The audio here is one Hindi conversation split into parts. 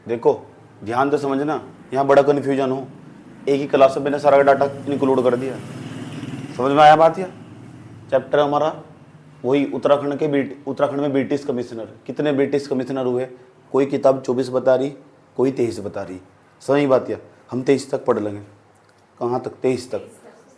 देखो ध्यान से समझना, यहाँ बड़ा कन्फ्यूजन हो, एक ही क्लास में मैंने सारा डाटा इंक्लूड कर दिया। समझ में आया बात? या चैप्टर हमारा वही उत्तराखंड में ब्रिटिश कमिश्नर, कितने ब्रिटिश कमिश्नर हुए, कोई किताब 24 बता रही, कोई 23 बता रही। सही बात? या हम 23 तक पढ़ लेंगे। कहाँ तक? 23 तक।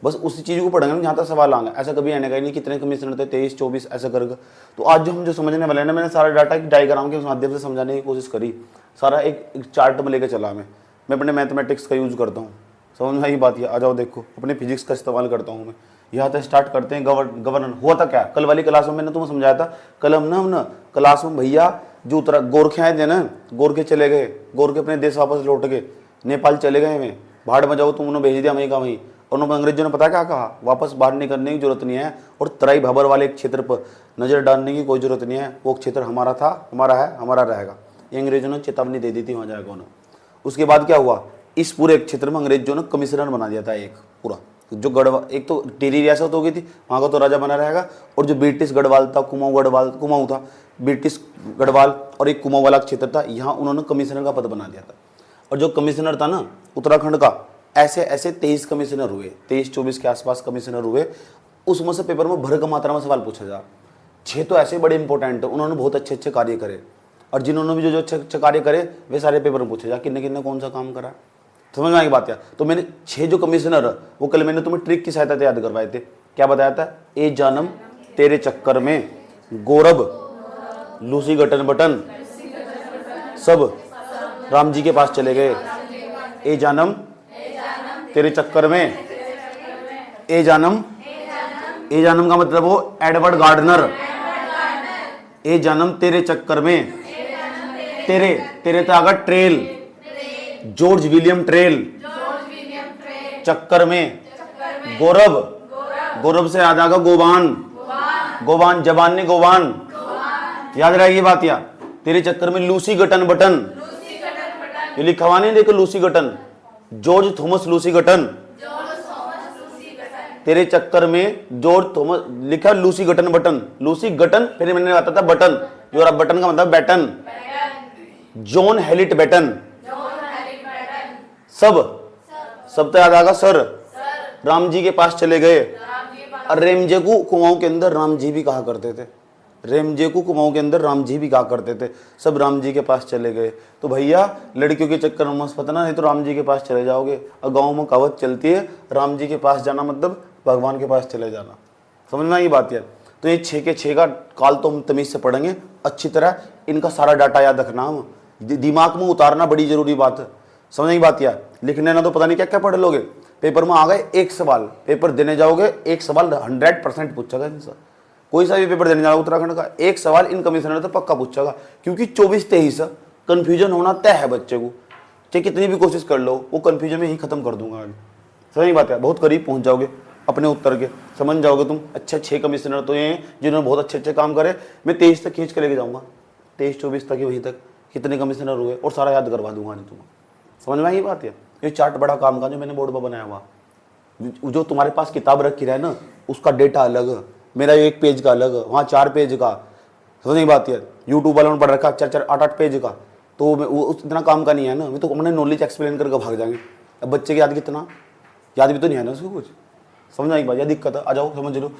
बस उसी चीज़ को पढ़ेंगे जहाँ तक सवाल आएंगे। ऐसा कभी आने का ही नहीं कितने कमिश्नर थे, 23 24 ऐसा करके। तो आज जो हम समझने वाले हैं ना, मैंने सारा डाटा एक डायग्राम के माध्यम से समझाने की कोशिश करी। सारा एक चार्ट में लेकर चला मैं अपने मैथमेटिक्स का यूज़ करता हूँ। समझ में आई बात? है आ जाओ देखो, अपने फिजिक्स का इस्तेमाल करता हूँ मैं। यहाँ तक स्टार्ट करते हैं। गवर्नर हुआ था क्या कल वाली क्लास में मैंने तुम्हें समझाया था। कल हम क्लास में भैया जो गोरखे आए थे ना, गोरखे चले गए, गोरखे अपने देश वापस लौट गए, नेपाल चले गए। मैं भाड़ में जाओ, तुम उन्होंने भेज दिया वहीं का वहीं। और उन्होंने अंग्रेजों ने पता क्या कहा, वापस बाहर निकलने की जरूरत नहीं है और तराई भाबर वाले एक क्षेत्र पर नजर डालने की कोई जरूरत नहीं है। वो क्षेत्र हमारा था, हमारा है, हमारा रहेगा। ये अंग्रेजों ने चेतावनी दे दी थी, वहाँ जाएगा उन्होंने। उसके बाद क्या हुआ, इस पूरे क्षेत्र में अंग्रेजों ने कमिश्नर बना दिया था एक पूरा। जो गढ़वाल, एक तो टेरी रियासत हो गई थी, वहाँ का तो राजा बना रहेगा। और जो ब्रिटिश गढ़वाल था, कुमाऊं था, ब्रिटिश गढ़वाल और एक कुमाऊं वाला क्षेत्र था, यहाँ उन्होंने कमिश्नर का पद बना दिया था। और जो कमिश्नर था ना उत्तराखंड का, ऐसे ऐसे 23 कमिश्नर हुए, 23-24 के आसपास कमिश्नर हुए। उसमें से पेपर में भरकम मात्रा में सवाल पूछा जा। 6 तो ऐसे बड़े इंपॉर्टेंट है, उन्होंने बहुत अच्छे अच्छे कार्य करे। और जिन्होंने भी जो अच्छे अच्छे कार्य करे वे सारे पेपर में पूछे जा, किन्ने किन्ने कौन सा काम करा। समझ में आई बात? या तो मैंने 6 जो कमिश्नर, वो कल मैंने तुम्हें ट्रिक की सहायता से याद करवाए थे। क्या बताया था? ए जानम तेरे चक्कर में, गौरव लूसी गटन बटन सब राम जी के पास चले गए। ए जानम तेरे चक्कर में, ए जानम का मतलब वो एडवर्ड गार्डनर। ए जानम तेरे चक्कर में, तेरे तो आगा ट्रेल, जॉर्ज विलियम ट्रेल, चक्कर में गौरव से याद आगा गोवान, जबान ने गोवान, याद रहेगी बात? या तेरे चक्कर में लूसी गटन बटन, ये लिखा हुआ नहीं देखो, लूसी गटन, जॉर्ज थॉमस लूसी गटन। तेरे चक्कर में जॉर्ज थॉमस लिखा, लूसी गटन बटन, लूसी गटन, फिर मैंने बताया था बटन, जो बटन का मतलब बैटन, जॉन हेलिट बैटन, सब तो याद आएगा सर। राम जी के पास चले गए। और रेमजे को कुमाऊं के अंदर राम जी भी कहा करते थे, रेमजे को कुमाऊं के अंदर राम जी भी कहा करते थे। सब राम जी के पास चले गए। तो भैया लड़कियों के चक्कर में मत पतना, नहीं तो राम जी के पास चले जाओगे। और गाँव में कहावत चलती है, राम जी के पास जाना मतलब भगवान के पास चले जाना। समझ में आई बात? यार तो ये 6 के 6 का काल तो हम तमीज से पढ़ेंगे अच्छी तरह। इनका सारा डाटा याद रखना, हम दिमाग में उतारना बड़ी जरूरी बात है। समझ नहीं बात? यार लिखने ना तो पता नहीं क्या क्या पढ़ लोगे। पेपर में आ गए एक सवाल, पेपर देने जाओगे एक सवाल 100% पूछेगा इनसे। कोई सा भी पेपर देने जाओगे उत्तराखंड का, एक सवाल इन कमिश्नर तो पक्का पूछेगा। क्योंकि 24-23 कन्फ्यूजन होना तय है बच्चे को, चाहे कितनी भी कोशिश कर लो, वो कन्फ्यूजन में ही खत्म कर दूंगा आज। समझ बात है? बहुत करीब पहुंच जाओगे अपने उत्तर के, समझ जाओगे तुम। अच्छे 6 कमिश्नर तो ये हैं जिन्होंने बहुत अच्छे अच्छे काम करे। मैं 23 तक खींच के लेके जाऊंगा, 23-24 तक ही, वहीं तक कितने कमिश्नर हुए और सारा याद करवा दूंगा नहीं तुम्हें। समझ में आई बात? है ये चार्ट बड़ा काम का जो मैंने बोर्ड पर बनाया हुआ। जो तुम्हारे पास किताब रखी रहे ना, उसका डेटा अलग, मेरा 1 पेज का अलग, वहाँ 4 पेज का। समझ नहीं बात? यार यूट्यूब वालों ने पढ़ रखा 4-4 8-8 पेज का, तो वो इतना काम का नहीं है ना। मैं तो अपने नॉलेज एक्सप्लेन करके भाग जाएंगे। अब बच्चे के याद कितना, याद भी तो नहीं है ना उसको कुछ। समझ आई बात? यह दिक्कत है। आ जाओ समझ लो।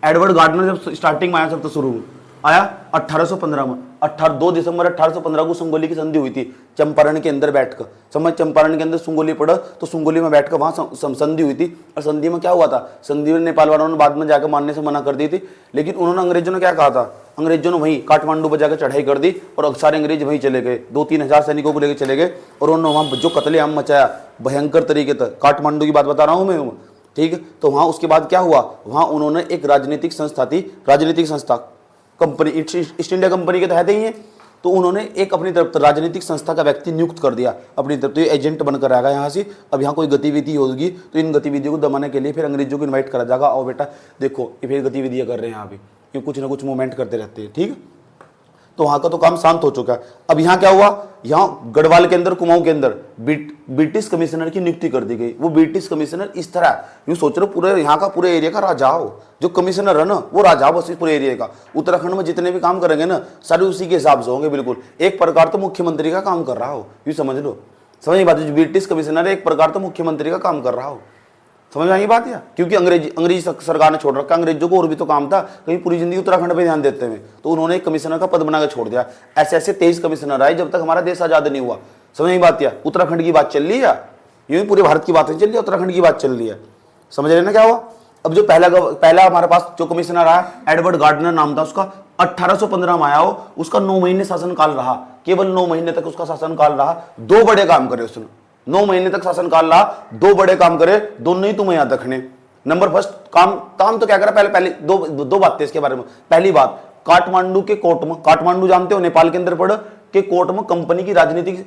एडवर्ड गार्डनर जब स्टार्टिंग में आया, सब तो शुरू में आया 1815 में, 2 दिसंबर 1815 को सुंगोली की संधि हुई थी चंपारण के अंदर बैठकर। समझ, चंपारण के अंदर सुंगोली पड़ा, तो सुंगोली में बैठकर वहां संधि हुई थी। और संधि में क्या हुआ था, संधि में नेपाल वालों ने बाद में जाकर मानने से मना कर दी थी। लेकिन उन्होंने, अंग्रेजों ने क्या कहा था, अंग्रेजों ने वहीं काठमांडू पर जाकर चढ़ाई कर दी और सारे अंग्रेज वहीं चले गए। 2-3 हजार सैनिकों को लेकर चले गए और उन्होंने वहां जो कत्लेआम मचाया भयंकर तरीके से। काठमांडू की बात बता रहा हूं मैं, ठीक है। तो वहां उसके बाद क्या हुआ, वहां उन्होंने एक राजनीतिक संस्था थी, राजनीतिक संस्था कंपनी, ईस्ट इंडिया कंपनी के तहत ही है। तो उन्होंने एक अपनी तरफ राजनीतिक संस्था का व्यक्ति नियुक्त कर दिया अपनी तरफ। तो ये एजेंट बनकर आएगा यहाँ से। अब यहाँ कोई गतिविधि होगी तो इन गतिविधियों को दबाने के लिए फिर अंग्रेजों को इन्वाइट करा जाएगा। और बेटा देखो ये फिर गतिविधियाँ कर रहे हैं यहाँ पे, ये कुछ ना कुछ मूवमेंट करते रहते हैं, ठीक। तो वहां का तो काम शांत हो चुका है। अब यहाँ क्या हुआ, यहाँ गढ़वाल के अंदर, कुमाऊं के अंदर ब्रिटिश कमिश्नर की नियुक्ति कर दी गई। वो ब्रिटिश कमिश्नर इस तरह, यूं सोच रहे पूरे यहाँ का पूरे एरिया का राजा हो, जो कमिश्नर है ना वो राजा हो बस इस पूरे एरिया का। उत्तराखंड में जितने भी काम करेंगे ना सारे उसी के हिसाब से होंगे, बिल्कुल एक प्रकार तो मुख्यमंत्री का काम कर रहा हो, यूं समझ लो। समझ बात, जो ब्रिटिश कमिश्नर है एक प्रकार तो मुख्यमंत्री का काम कर रहा हो। समझ में आई बात या, क्योंकि अंग्रेजी सरकार ने छोड़ रखा, अंग्रेजों को और भी तो काम था, कहीं पूरी जिंदगी उत्तराखंड पे ध्यान देते हुए, तो उन्होंने एक कमिश्नर का पद बना के छोड़ दिया। ऐसे ऐसे 23 कमिश्नर आए जब तक हमारा देश आजाद नहीं हुआ। समझ में बात या, उत्तराखंड की बात चल रही है, यूं पूरे भारत की बात नहीं चल रही है, उत्तराखंड की बात चल रही है। समझ रहे ना क्या हुआ। अब जो पहला हमारे पास जो कमिश्नर आया, एडवर्ड गार्डनर नाम था उसका, 1815 में आया हो, उसका 9 महीने शासनकाल रहा, केवल 9 महीने तक उसका शासनकाल रहा। 2 बड़े काम करे उसने, 9 महीने तक शासनकाल रहा, 2 बड़े काम करे, दोनों ही तुम्हें याद रखने। नंबर फर्स्ट काम तो क्या करा, पहले दो बातें इसके बारे में। पहली बात, काठमांडू के कोर्ट में, काठमांडू जानते हो नेपाल के अंदर पड़ के कोर्ट में कंपनी की राजनीतिक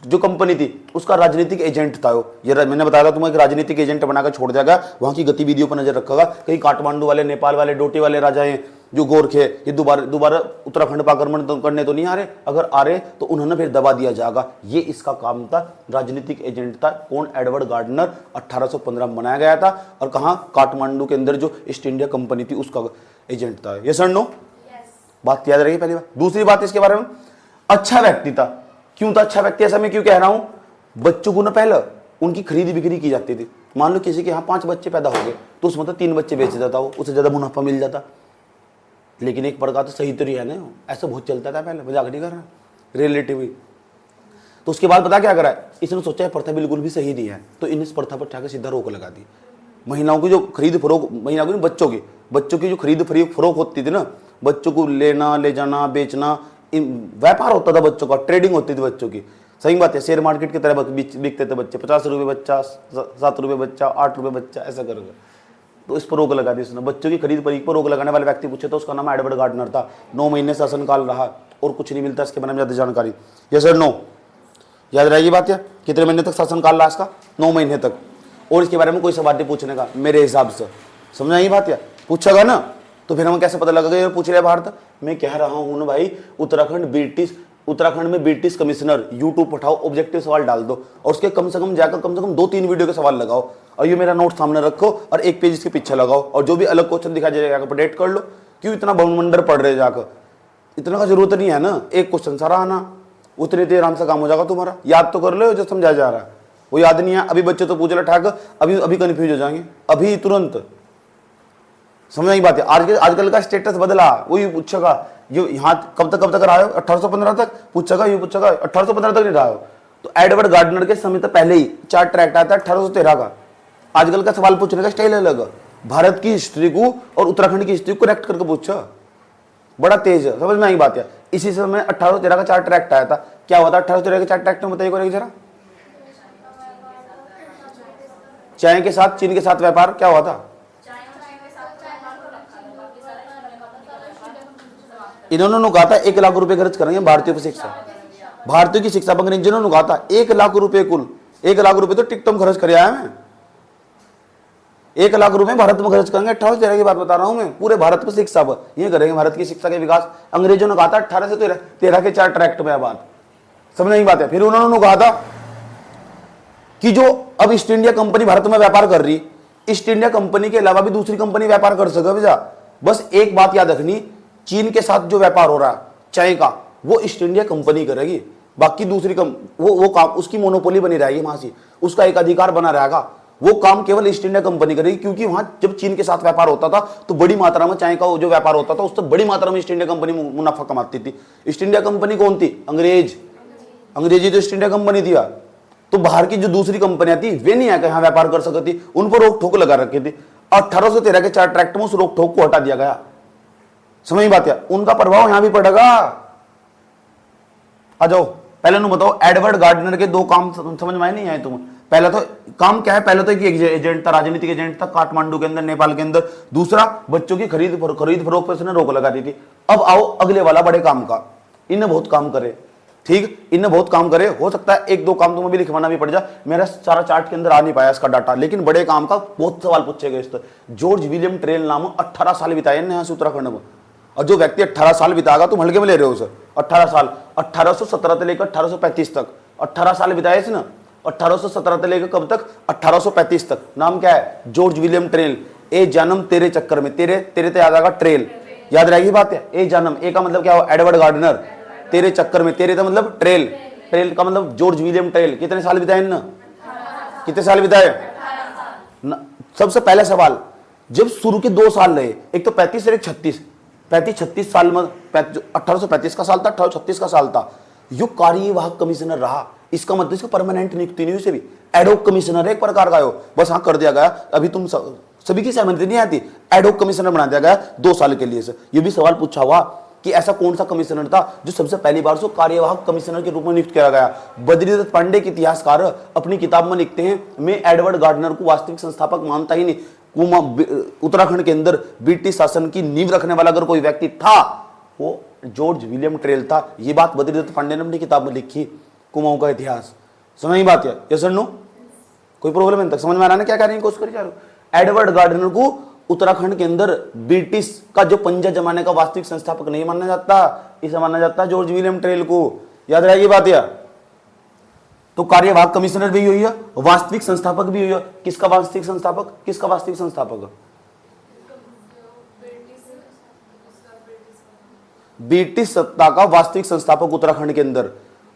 जो कंपनी थी उसका राजनीतिक एजेंट था वो। ये मैंने बताया था तुम्हें, एक राजनीतिक एजेंट बनाकर छोड़ दिया गया, वहां की गतिविधियों पर नजर रखेगा। कहीं काठमांडू वाले, नेपाल वाले, डोटी वाले राजा हैं जो गोरखे, ये दोबारा उत्तराखंड पर आक्रमण करने तो नहीं आ रहे, अगर आ रहे तो उन्होंने फिर दबा दिया जाएगा। ये इसका काम था, राजनीतिक एजेंट था। कौन, एडवर्ड गार्डनर, 1815 में बनाया गया था, और कहाँ, काठमांडू के अंदर जो ईस्ट इंडिया कंपनी थी उसका एजेंट था। ये सर नो बात याद रहेगी पहली बात। दूसरी बात इसके बारे में, अच्छा व्यक्ति था। क्यों था अच्छा व्यक्ति, ऐसा मैं क्यों कह रहा हूं, बच्चों को ना पहले उनकी खरीदी बिक्री की जाती थी। मान लो किसी के यहाँ 5 बच्चे पैदा हो गए तो उसमें तो 3 बच्चे बेच देता हो, उससे ज्यादा मुनाफा मिल जाता। लेकिन एक प्रकार तो सही तो नहीं है ना, ऐसा बहुत चलता था पहले, मजाक नहीं कर रहा, रिलेटिव। तो उसके बाद पता क्या करा, इसने सोचा है प्रथा बिल्कुल भी सही नहीं है, तो इन इस प्रथा पर उठा के सीधा रोक लगा दी। महिलाओं की जो खरीद फरोख, महिलाओं की बच्चों की जो खरीद फरोख होती थी ना, बच्चों को लेना, ले जाना, बेचना, व्यापार होता था बच्चों का, ट्रेडिंग होती थी बच्चों की। सही बात है, शेयर मार्केट की तरह बिकते थे बच्चे, 50 रुपये बच्चा, 7 रुपये बच्चा, 8 रुपये बच्चा, ऐसा करोगे। तो इस पर रोक लगा दी उसने। बच्चों की खरीद पर रोक लगाने वाले व्यक्ति पूछे तो उसका नाम एडवर्ड गार्डनर था। 9 महीने शासनकाल रहा और कुछ नहीं मिलता इसके बारे में ज्यादा जानकारी। यस सर नो, याद रहेगी बात, या कितने महीने तक शासनकाल रहा इसका, 9 महीने तक। और इसके बारे में कोई सवाल नहीं पूछने का मेरे हिसाब से, समझ आई बात, या पूछेगा ना तो फिर हमें कैसे पता लगेगा ये पूछ रहे भारत। मैं कह रहा हूं ना भाई, उत्तराखंड में ब्रिटिश कमिश्नर, यूट्यूब उठाओ, ऑब्जेक्टिव सवाल डाल दो और उसके कम से कम जाकर कम से कम 2-3 वीडियो के सवाल लगाओ, और ये मेरा नोट सामने रखो और एक पेज इसके पीछे लगाओ, और जो भी अलग क्वेश्चन दिखा जाएगा अपडेट कर लो। क्यों इतना बहुमंडर पढ़ रहे जाकर, इतना का जरूरत नहीं है ना, एक क्वेश्चन सारा आना, उतने देर आराम से काम हो जाएगा तुम्हारा। याद तो कर लो जो समझाया जा रहा है, वो याद नहीं है। अभी बच्चे तो पूछ रहे ठाक, अभी कंफ्यूज हो जाएंगे, अभी तुरंत। समझ आई बात है, आजकल का स्टेटस बदला, वही पूछेगा ये यहाँ कब तक रहा हो, 1815 तक पूछेगा, ये पूछेगा 1815 तक नहीं रहा हो। तो एडवर्ड गार्डनर के समय तक पहले ही 4 ट्रैक्ट आता है 1813 का। आजकल का सवाल पूछने का स्टाइल अलग, भारत की हिस्ट्री को और उत्तराखंड की हिस्ट्री को कनेक्ट करके पूछा, बड़ा तेज है। समझ में आई बात है। इसी समय 1813 का 4 ट्रैक्ट आया था। क्या हुआ था 1813 के 4 ट्रैक्ट में, बताइए जरा। चाय के साथ, चीन के साथ व्यापार क्या हुआ था, इन्होंने कहा था 1 लाख रुपए खर्च करेंगे भारतीयों की शिक्षा, भारतीयों की शिक्षा पर अंग्रेजों ने कहा था 1 लाख रुपए, कुल 1 लाख रुपए तो टिकटॉक खर्च कर आया मैं, 1 लाख रुपए भारत में खर्च करेंगे। 1813 की बात बता रहा हूं मैं, पूरे भारत पर शिक्षा पर ये करेंगे, भारत की शिक्षा के विकास। अंग्रेजों ने कहा था 1813 के 4 ट्रैक्ट में बात, समझ नहीं बात है। फिर उन्होंने कहा था कि जो अब ईस्ट इंडिया कंपनी भारत में व्यापार कर रही, ईस्ट इंडिया कंपनी के अलावा भी दूसरी कंपनी व्यापार कर सके भैया। बस एक बात याद रखनी, चीन के साथ जो व्यापार हो रहा है चाय का, वो ईस्ट इंडिया कंपनी करेगी, बाकी दूसरी वो काम उसकी मोनोपोली बनी रहेगी, वहां से उसका एक अधिकार बना रहेगा, वो काम केवल ईस्ट इंडिया कंपनी करेगी। क्योंकि वहां जब चीन के साथ व्यापार होता था तो बड़ी मात्रा में चाय का जो व्यापार होता था उससे बड़ी मात्रा में ईस्ट इंडिया कंपनी मुनाफा कमाती थी। ईस्ट इंडिया कंपनी कौन थी, अंग्रेजी तो ईस्ट इंडिया कंपनी थी। तो बाहर की जो दूसरी कंपनियां थी वे नहीं आकर यहाँ व्यापार कर सकती, उन पर रोक ठोक लगा रखी थी। 1813 के 4 ट्रैक्ट में उस रोक ठोक को हटा दिया गया। समझ बात है, उनका प्रभाव यहां भी पड़ेगा। आ जाओ, पहले नु बताओ एडवर्ड गार्डनर के 2 काम समझ में नहीं आए तुम। पहला तो काम क्या है, पहले तो एक एजेंट था, राजनीतिक एजेंट था काठमांडू के अंदर, नेपाल के अंदर। दूसरा, बच्चों की खरीद फरोख्त पर उसने रोक लगा दी थी। अब आओ अगले वाला बड़े काम का, इन्हें बहुत काम करे, ठीक, इन्हें बहुत काम करे। हो सकता है 1-2 काम तुम्हें भी लिखवाना भी पड़ जाए, मेरा सारा चार्ट के अंदर आ नहीं पाया इसका डाटा, लेकिन बड़े काम का बहुत सवाल पूछे गए इस पर। जॉर्ज विलियम ट्रेल नाम 18 साल बिताए यहाँ से उत्तराखंड में, और जो व्यक्ति 18 साल बिताएगा, तुम हल्के में ले रहे हो उसे, 18 साल, 1817 से लेकर 1835 तक 18 साल बिताए इसने, 1817 से लेकर कब तक, 1835 तक। नाम क्या है, जॉर्ज विलियम ट्रेल। ए जन्म तेरे चक्कर में, तेरे तेरे तो याद आएगा ट्रेल, याद रहेगी बात है। ए जन्म, ए का मतलब क्या हुआ, एडवर्ड गार्डनर, तेरे चक्कर में, तेरे का मतलब ट्रेल, ट्रेल का मतलब जॉर्ज विलियम ट्रेल। कितने साल बिताए ना, कितने साल बिताए। सबसे पहला सवाल, जब शुरू के 2 साल रहे, एक तो 35 और एक 36, 35-36 साल में, 1835 का साल था, 1836 का साल था, यो कार्यवाहक कमिश्नर रहा। इसका मतलब इसको परमानेंट नियुक्ति नहीं हुई, से भी एडहोक कमिश्नर है एक प्रकार का हो, बस हाँ कर दिया गया। अभी तुम सभी की सहमति नहीं आती, एडहोक कमिश्नर बना दिया गया 2 साल के लिए से। ये भी सवाल पूछा हुआ कि ऐसा कौन सा कमिश्नर था जो सबसे पहली बार से कार्यवाहक कमिश्नर के रूप में नियुक्त किया गया। बद्रीदत्त पांडे के इतिहासकार अपनी किताब में लिखते हैं, मैं एडवर्ड गार्डनर को वास्तविक संस्थापक मानता ही नहीं। उत्तराखंड के अंदर ब्रिटिश शासन की नींव रखने वाला अगर कोई व्यक्ति था, वो जॉर्ज विलियम ट्रेल था। ये बात बद्रीदत्त पांडे ने अपनी किताब में लिखी, कुमाऊं का इतिहास। समझ में बात है, यस और नो, कोई प्रॉब्लम नहीं तक समझ में आ रहा है क्या कहने की कोशिश करी जा रहा हूं। एडवर्ड गार्डनर को उत्तराखंड के अंदर ब्रिटिश का जो पंजा जमाने का वास्तविक संस्थापक नहीं माना जाता, इसे माना जाता है जॉर्ज विलियम ट्रेल को। याद रहेगी बात यार। तो कार्यवाहक कमिश्नर भी हुई है, वास्तविक संस्थापक भी हुई है। किसका वास्तविक संस्थापक, किसका वास्तविक संस्थापक, ब्रिटिश सत्ता का वास्तविक संस्थापक उत्तराखंड के अंदर।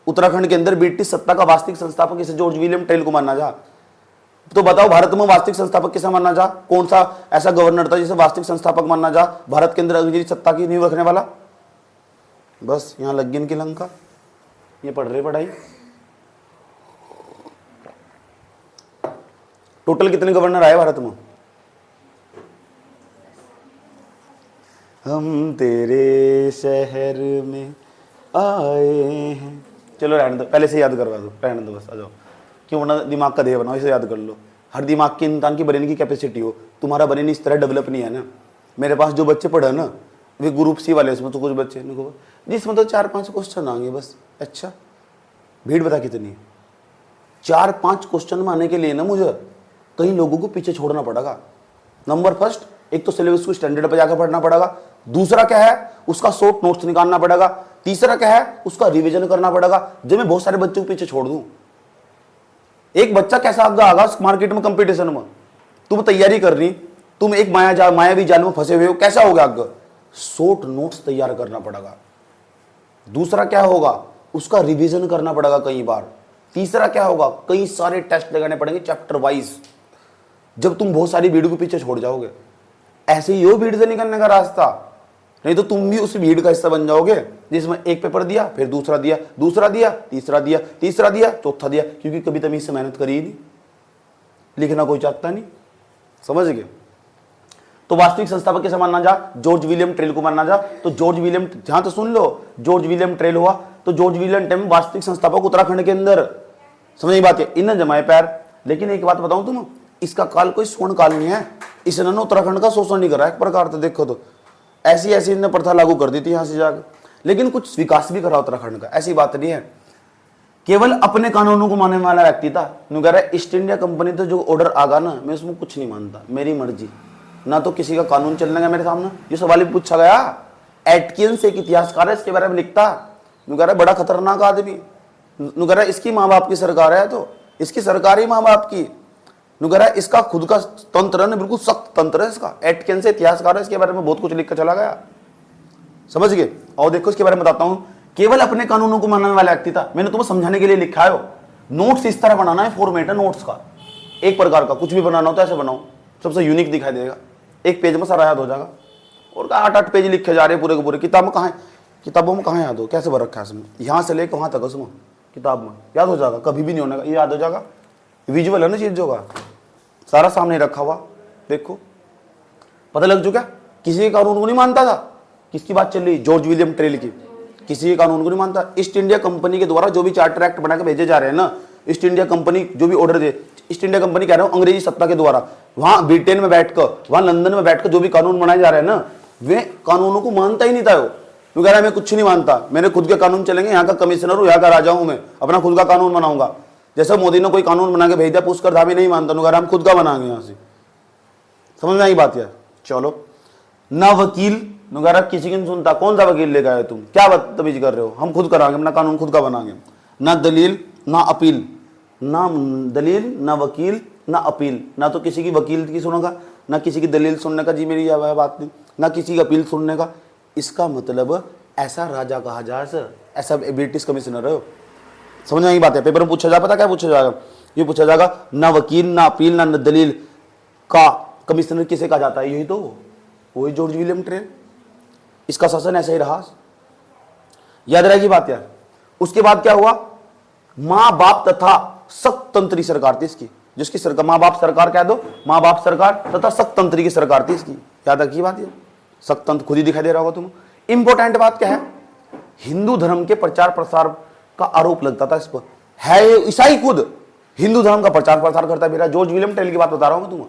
उत्तराखंड के अंदर ब्रिटिश सत्ता का वास्तविक संस्थापक इसे जॉर्ज विलियम ट्रेल को माना जा। तो बताओ भारत में वास्तविक संस्थापक किसे माना जा, कौन सा ऐसा गवर्नर था जिसे वास्तविक संस्थापक माना जा भारत के अंदर अंग्रेजी सत्ता की नींव रखने वाला। बस यहां लग गई इनकी लंका, ये पढ़ रहे पढ़ाई। टोटल कितने गवर्नर आए भारत में, हम तेरे शहर में आए हैं। चलो रहने दो, पहले से याद करवा दो, रहने दो बस, आ जाओ। क्यों वरना दिमाग का देह बनाओ, इसे याद कर लो। हर दिमाग के इंसान की ब्रेन की कैपेसिटी हो, तुम्हारा ब्रेन इस तरह डेवलप नहीं है ना। मेरे पास जो बच्चे पढ़े ना, वे ग्रुप सी वाले, इसमें तो कुछ बच्चे जिसमें तो 4-5 क्वेश्चन आएंगे बस। अच्छा भीड़ बता कितनी है, 4-5 क्वेश्चन में आने के लिए ना मुझे कई लोगों को पीछे छोड़ना पड़ेगा। नंबर फर्स्ट, एक तो सिलेबस को स्टैंडर्ड पर जाकर पढ़ना पड़ेगा। दूसरा क्या है, उसका शॉर्ट नोट्स निकालना पड़ेगा। तीसरा क्या है, उसका रिवीजन करना पड़ेगा। जब मैं बहुत सारे बच्चों को पीछे छोड़ दूं, एक बच्चा कैसा आगा मार्केट में कंपटीशन में, तुम तैयारी कर रही, तुम एक मायावी जाल में फंसे हुए हो, कैसा होगा आगे, शॉर्ट नोट्स तैयार करना पड़ेगा। दूसरा क्या होगा, उसका रिवीजन करना पड़ेगा कई बार। तीसरा क्या होगा, कई सारे टेस्ट लगाने पड़ेंगे चैप्टर वाइज। जब तुम बहुत सारी भीड़ को पीछे छोड़ जाओगे, ऐसे ही हो भीड़ से निकलने का रास्ता, नहीं तो तुम भी उस भीड़ का हिस्सा बन जाओगे जिसमें एक पेपर दिया, फिर दूसरा दिया, दूसरा दिया, तीसरा दिया, तीसरा दिया, चौथा दिया, क्योंकि कभी तमीज से मेहनत करी ही नहीं, लिखना कोई चाहता नहीं। समझ गए। तो वास्तविक संस्थापक कैसे मानना जा, जॉर्ज विलियम ट्रेल को मानना जा। तो जॉर्ज विलियम, जहां तो सुन लो, जॉर्ज विलियम ट्रेल हुआ, तो जॉर्ज विलियम ट्रेल वास्तविक संस्थापक उत्तराखंड के अंदर। समझ बात है, इन जमाए पैर। लेकिन एक बात बताऊं तुम, इसका काल कोई स्वर्ण काल नहीं है। इसने ना उत्तराखंड का शोषण नहीं करा एक प्रकार से, देखो तो ऐसी ऐसी इन्हें प्रथा लागू कर दी थी यहां से जाकर, लेकिन कुछ विकास भी करा उत्तराखंड का, ऐसी बात नहीं है। केवल अपने कानूनों को मानने वाला व्यक्ति था। कह रहा है ईस्ट इंडिया कंपनी तो जो ऑर्डर आगा ना, मैं उसमें कुछ नहीं मानता, मेरी मर्जी, ना तो किसी का कानून चलने का मेरे सामने। ये सवाल भी पूछा गया। एटकिंस एक इतिहासकार है, इसके बारे में लिखता, कह रहा है बड़ा खतरनाक आदमी, कह रहा है इसकी माँ बाप की सरकार है, तो इसकी सरकार ही माँ बाप की, कह रहा है इसका खुद का तंत्र है, बिल्कुल सख्त तंत्र है इसका। एटकिंस इतिहासकार है, इसके बारे में बहुत कुछ लिख कर चला गया। समझ गए। और देखो इसके बारे में बताता हूं, केवल अपने कानूनों को मानने वाला व्यक्ति था। मैंने तुम्हें समझाने के लिए लिखा है। नोट्स इस तरह बनाना है, फॉर्मेट है नोट्स का एक प्रकार का। कुछ भी बनाना हो तो ऐसे बनाओ, सबसे यूनिक दिखाई देगा, एक पेज में सारा याद हो जाएगा। और 8-8 पेज लिखे जा रहे हैं पूरे के पूरे। किताब में कहाँ है, किताबों में कहाँ याद हो, कैसे भर रखा है इसमें, यहाँ से लेकर वहाँ तक उसमें किताब में याद हो जाएगा, कभी भी नहीं होने का, ये याद हो जाएगा। विजुअल है ना चीज होगा, सारा सामने रखा हुआ, देखो पता लग चुका। किसी के कानून को नहीं मानता था। किसकी बात चल रही, जॉर्ज विलियम ट्रेल की। किसी के कानून को नहीं मानता। ईस्ट इंडिया कंपनी के द्वारा जो भी चार्टर एक्ट बना के भेजे जा रहे हैं ना, ईस्ट इंडिया कंपनी जो भी ऑर्डर दे, ईस्ट इंडिया कंपनी कह रहा हूं अंग्रेजी सत्ता के द्वारा, वहां ब्रिटेन में बैठकर, वहां लंदन में बैठकर जो भी कानून बनाए जा रहे हैं ना, वे कानूनों को मानता ही नहीं था। वो कह रहा है मैं कुछ नहीं मानता, मेरे खुद के कानून चलेंगे, यहाँ का कमिश्नर हूँ, यहाँ का राजा हूं, मैं अपना खुद का कानून बनाऊंगा। जैसे मोदी ने कोई कानून बना के भेज दिया, पुष्कर धामी नहीं मानता, कह रहा हम खुद का बनाएंगे यहाँ से। समझ में आई बात यार। चलो, ना वकील नुगारा किसी की नहीं सुनता, कौन सा वकील लेकर आए तुम, क्या बदतमीजी कर रहे हो, हम खुद कराएंगे, अपना कानून खुद का बनाएंगे। ना दलील ना अपील, ना दलील ना वकील ना अपील, ना तो किसी की वकील की सुनेगा, ना किसी की दलील सुनने का, जी मेरी यह बात नहीं, ना किसी की अपील सुनने का। इसका मतलब ऐसा राजा कहा जा सर, ऐसा ब्रिटिश कमिश्नर है। समझ में आई बात है। पेपर में पूछा जा, पता क्या पूछा जाएगा, ये पूछा जाएगा ना वकील ना अपील ना दलील का कमिश्नर किसे कहा जाता है, यही तो वही जॉर्ज विलियम ट्रेल। इसका शासन ऐसा ही रहा, याद रहेगी बात यार। उसके बाद क्या हुआ, मां बाप तथा सख्त तंत्री सरकार थी इसकी, जिसकी सरकार मां बाप सरकार कह दो, मां बाप सरकार तथा सख्त तंत्री की सरकार थी इसकी। याद रखिए बात ये, सख्त तंत्र खुद ही दिखाई दे रहा होगा तुम्हें। इंपॉर्टेंट बात क्या है, हिंदू धर्म के प्रचार प्रसार का आरोप लगता था इस पर, है ये ईसाई खुद हिंदू धर्म का प्रचार प्रसार करता है। मेरा जॉर्ज विलियम टेल की बात बता रहा हूं मैं तुम्हें।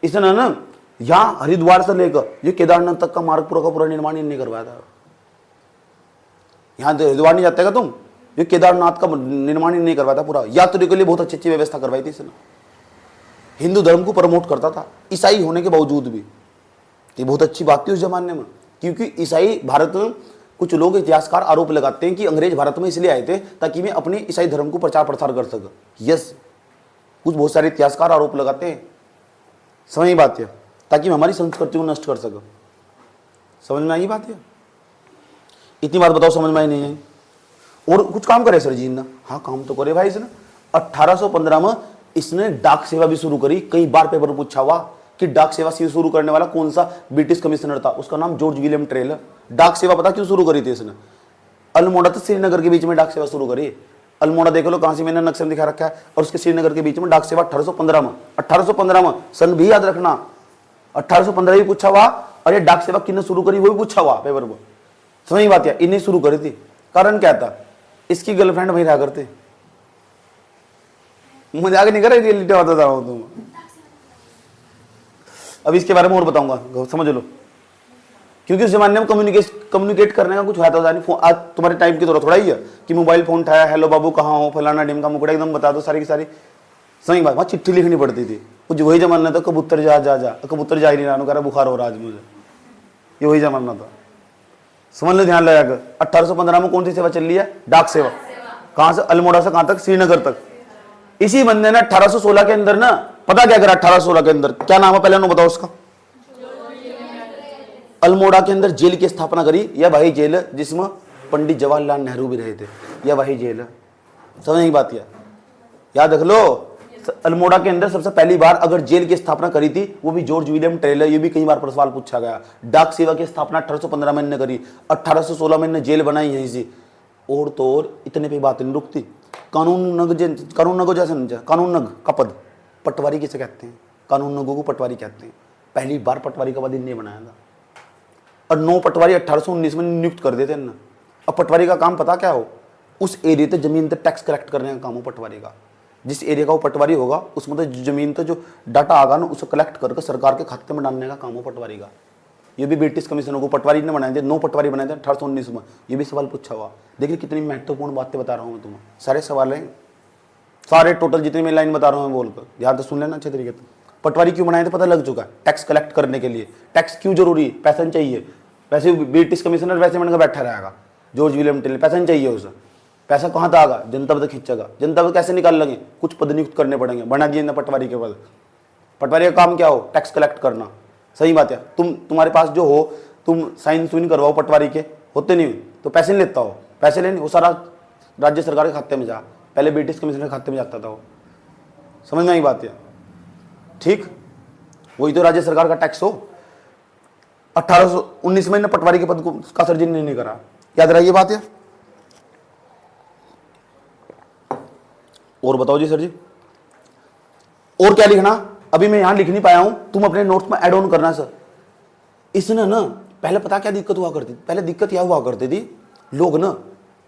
इसने ना यहां हरिद्वार से लेकर ये केदारनाथ तक का मार्ग पूरा का पूरा निर्माण नहीं करवाया था। यहां हरिद्वार नहीं जाते का तुम, ये केदारनाथ का निर्माण ही नहीं करवाया था पूरा। यात्रियों के लिए बहुत अच्छी अच्छी व्यवस्था करवाई थी इसने। हिंदू धर्म को प्रमोट करता था ईसाई होने के बावजूद भी। ये बहुत अच्छी बात थी उस जमाने में, क्योंकि ईसाई भारत में, कुछ लोग इतिहासकार आरोप लगाते हैं कि अंग्रेज भारत में इसलिए आए थे ताकि वे अपने ईसाई धर्म को प्रचार प्रसार कर सके। यस, कुछ बहुत सारे इतिहासकार आरोप लगाते हैं, समझ में बात है, ताकि हम हमारी संस्कृति को नष्ट कर सके। समझ में आई बात है, इतनी बात बताओ समझ में आई नहीं आई। और कुछ काम करे सर जी ना, हाँ काम तो करे भाई इसने। 1815 में इसने डाक सेवा भी शुरू करी। कई बार पेपर में पूछा हुआ कि डाक सेवा शुरू करने वाला कौन सा ब्रिटिश कमिश्नर था, उसका नाम जॉर्ज विलियम ट्रेल है। डाक सेवा पता क्यों शुरू करी थी इसने, अल्मोड़ा से श्रीनगर के बीच में डाक सेवा शुरू करी। अल्मोड़ा देख लो कहां से मैंने नक्शे में दिखा रखा है, और उसके श्रीनगर के बीच में डाक सेवा 1815 में सन भी याद रखना, 1815 भी पूछा हुआ। और ये डाक सेवा किसने शुरू करी वो भी पूछा हुआ पेपर में। समझ बात है, इन्हें शुरू करी थी। कारण क्या था, इसकी गर्लफ्रेंड वहीं रहा करते। मजाक नहीं कर रही, रियलिटी बता रहा हूं तुम। अब इसके बारे में और बताऊंगा, समझ लो, क्योंकि उस जमाने में कम्युनिकेट करने का कुछ फायदा होता नहीं। आज तुम्हारे टाइम की तरह थोड़ा ही है कि मोबाइल फोन उठाया, हेलो बाबू कहाँ हो, फलाना डिम का मुकड़ा एकदम बता दो सारी की सारी। सही बात, वहाँ चिट्ठी लिखनी पड़ती थी। कुछ वही जमाना था, कबूतर जा जा जा, कबूतर जा ही नहीं रहा, कह रहा बुखार हो रहा आज मुझे, ये वही जमाना था। समझ लो, ध्यान लगाकर। 1815 में कौन सी सेवा चल रही है, डाक सेवा। कहां से, अल्मोड़ा से कहां तक, श्रीनगर तक। इसी बंदे ने 1816 के अंदर ना, पता क्या करा 1816 के अंदर, क्या नाम है पहले उन्होंने बताओ उसका। अल्मोड़ा के अंदर जेल की स्थापना करी। यह वही जेल है जिसमें पंडित जवाहरलाल नेहरू भी रहे थे, यह वही जेल है। समझ नहीं बात, याद रख लो। अल्मोड़ा के अंदर सबसे पहली बार अगर जेल की स्थापना करी थी वो भी जॉर्ज विलियम ट्रेल है। ये भी कई बार सवाल पूछा गया। डाक सेवा की स्थापना 1815 में इन्होंने करी, 1816 में इन्होंने जेल बनाई यहीं से। और तो और इतने पे बात नहीं रुकती। कानून नग जैसे नहीं, कानून नग का पद पटवारी किसे कहते हैं, कानून नगों को पटवारी कहते हैं। पहली बार पटवारी का पद इन्हें बनाया था। और 9 पटवारी 1819 में नियुक्त कर देते हैं। अब पटवारी का काम पता क्या हो, उस एरिया से जमीन से टैक्स कलेक्ट करने का काम हो पटवारी का। जिस एरिया का वो पटवारी होगा उसमें तो जमीन तो जो डाटा आगा ना उसे कलेक्ट करके सरकार के खाते में डालने का काम हो पटवारी का। ये भी ब्रिटिश कमिश्नरों को पटवारी ने बनाए थे, 9 पटवारी बनाए थे 1819 में। ये भी सवाल पूछा हुआ। देखिए कितनी महत्वपूर्ण बातें बता रहा हूँ मैं तुम्हें, सारे सवाल हैं, सारे टोटल जितनी मैं लाइन बता रहा हूँ मैं बोलकर, ध्यान से सुन लेना अच्छे तरीके से। पटवारी क्यों बनाए थे पता लग चुका है, टैक्स कलेक्ट करने के लिए। टैक्स क्यों जरूरी, पैसा नहीं चाहिए। वैसे ब्रिटिश कमिश्नर वैसे मैंने बैठा रहेगा जॉर्ज विलियम टेल, पैसा नहीं चाहिए उसे। पैसा कहाँ तक आगा, जनता पर खींचेगा। जनता पर कैसे निकाल लेंगे, कुछ पद नियुक्त करने पड़ेंगे, बना दिए ना पटवारी के पद। पटवारी का काम क्या हो, टैक्स कलेक्ट करना। सही बात है। तुम्हारे पास जो हो, तुम साइन सुइन करवाओ पटवारी के, होते नहीं तो पैसे नहीं लेता हो, पैसे लेने वो सारा राज्य सरकार के खाते में जा, पहले ब्रिटिश कमिश्नर के खाते में जाता था वो। समझ में आई बात है, ठीक। वही तो राज्य सरकार का टैक्स हो। 1819 में पटवारी के पद को का सर्जन नहीं करा, याद रहिए बात है। और बताओ जी सर जी, और क्या लिखना, अभी मैं यहां लिख नहीं पाया हूं, तुम अपने नोट्स में ऐड ऑन करना सर। इसने ना पहले पता क्या दिक्कत हुआ करती, पहले दिक्कत यह हुआ करती थी, लोग ना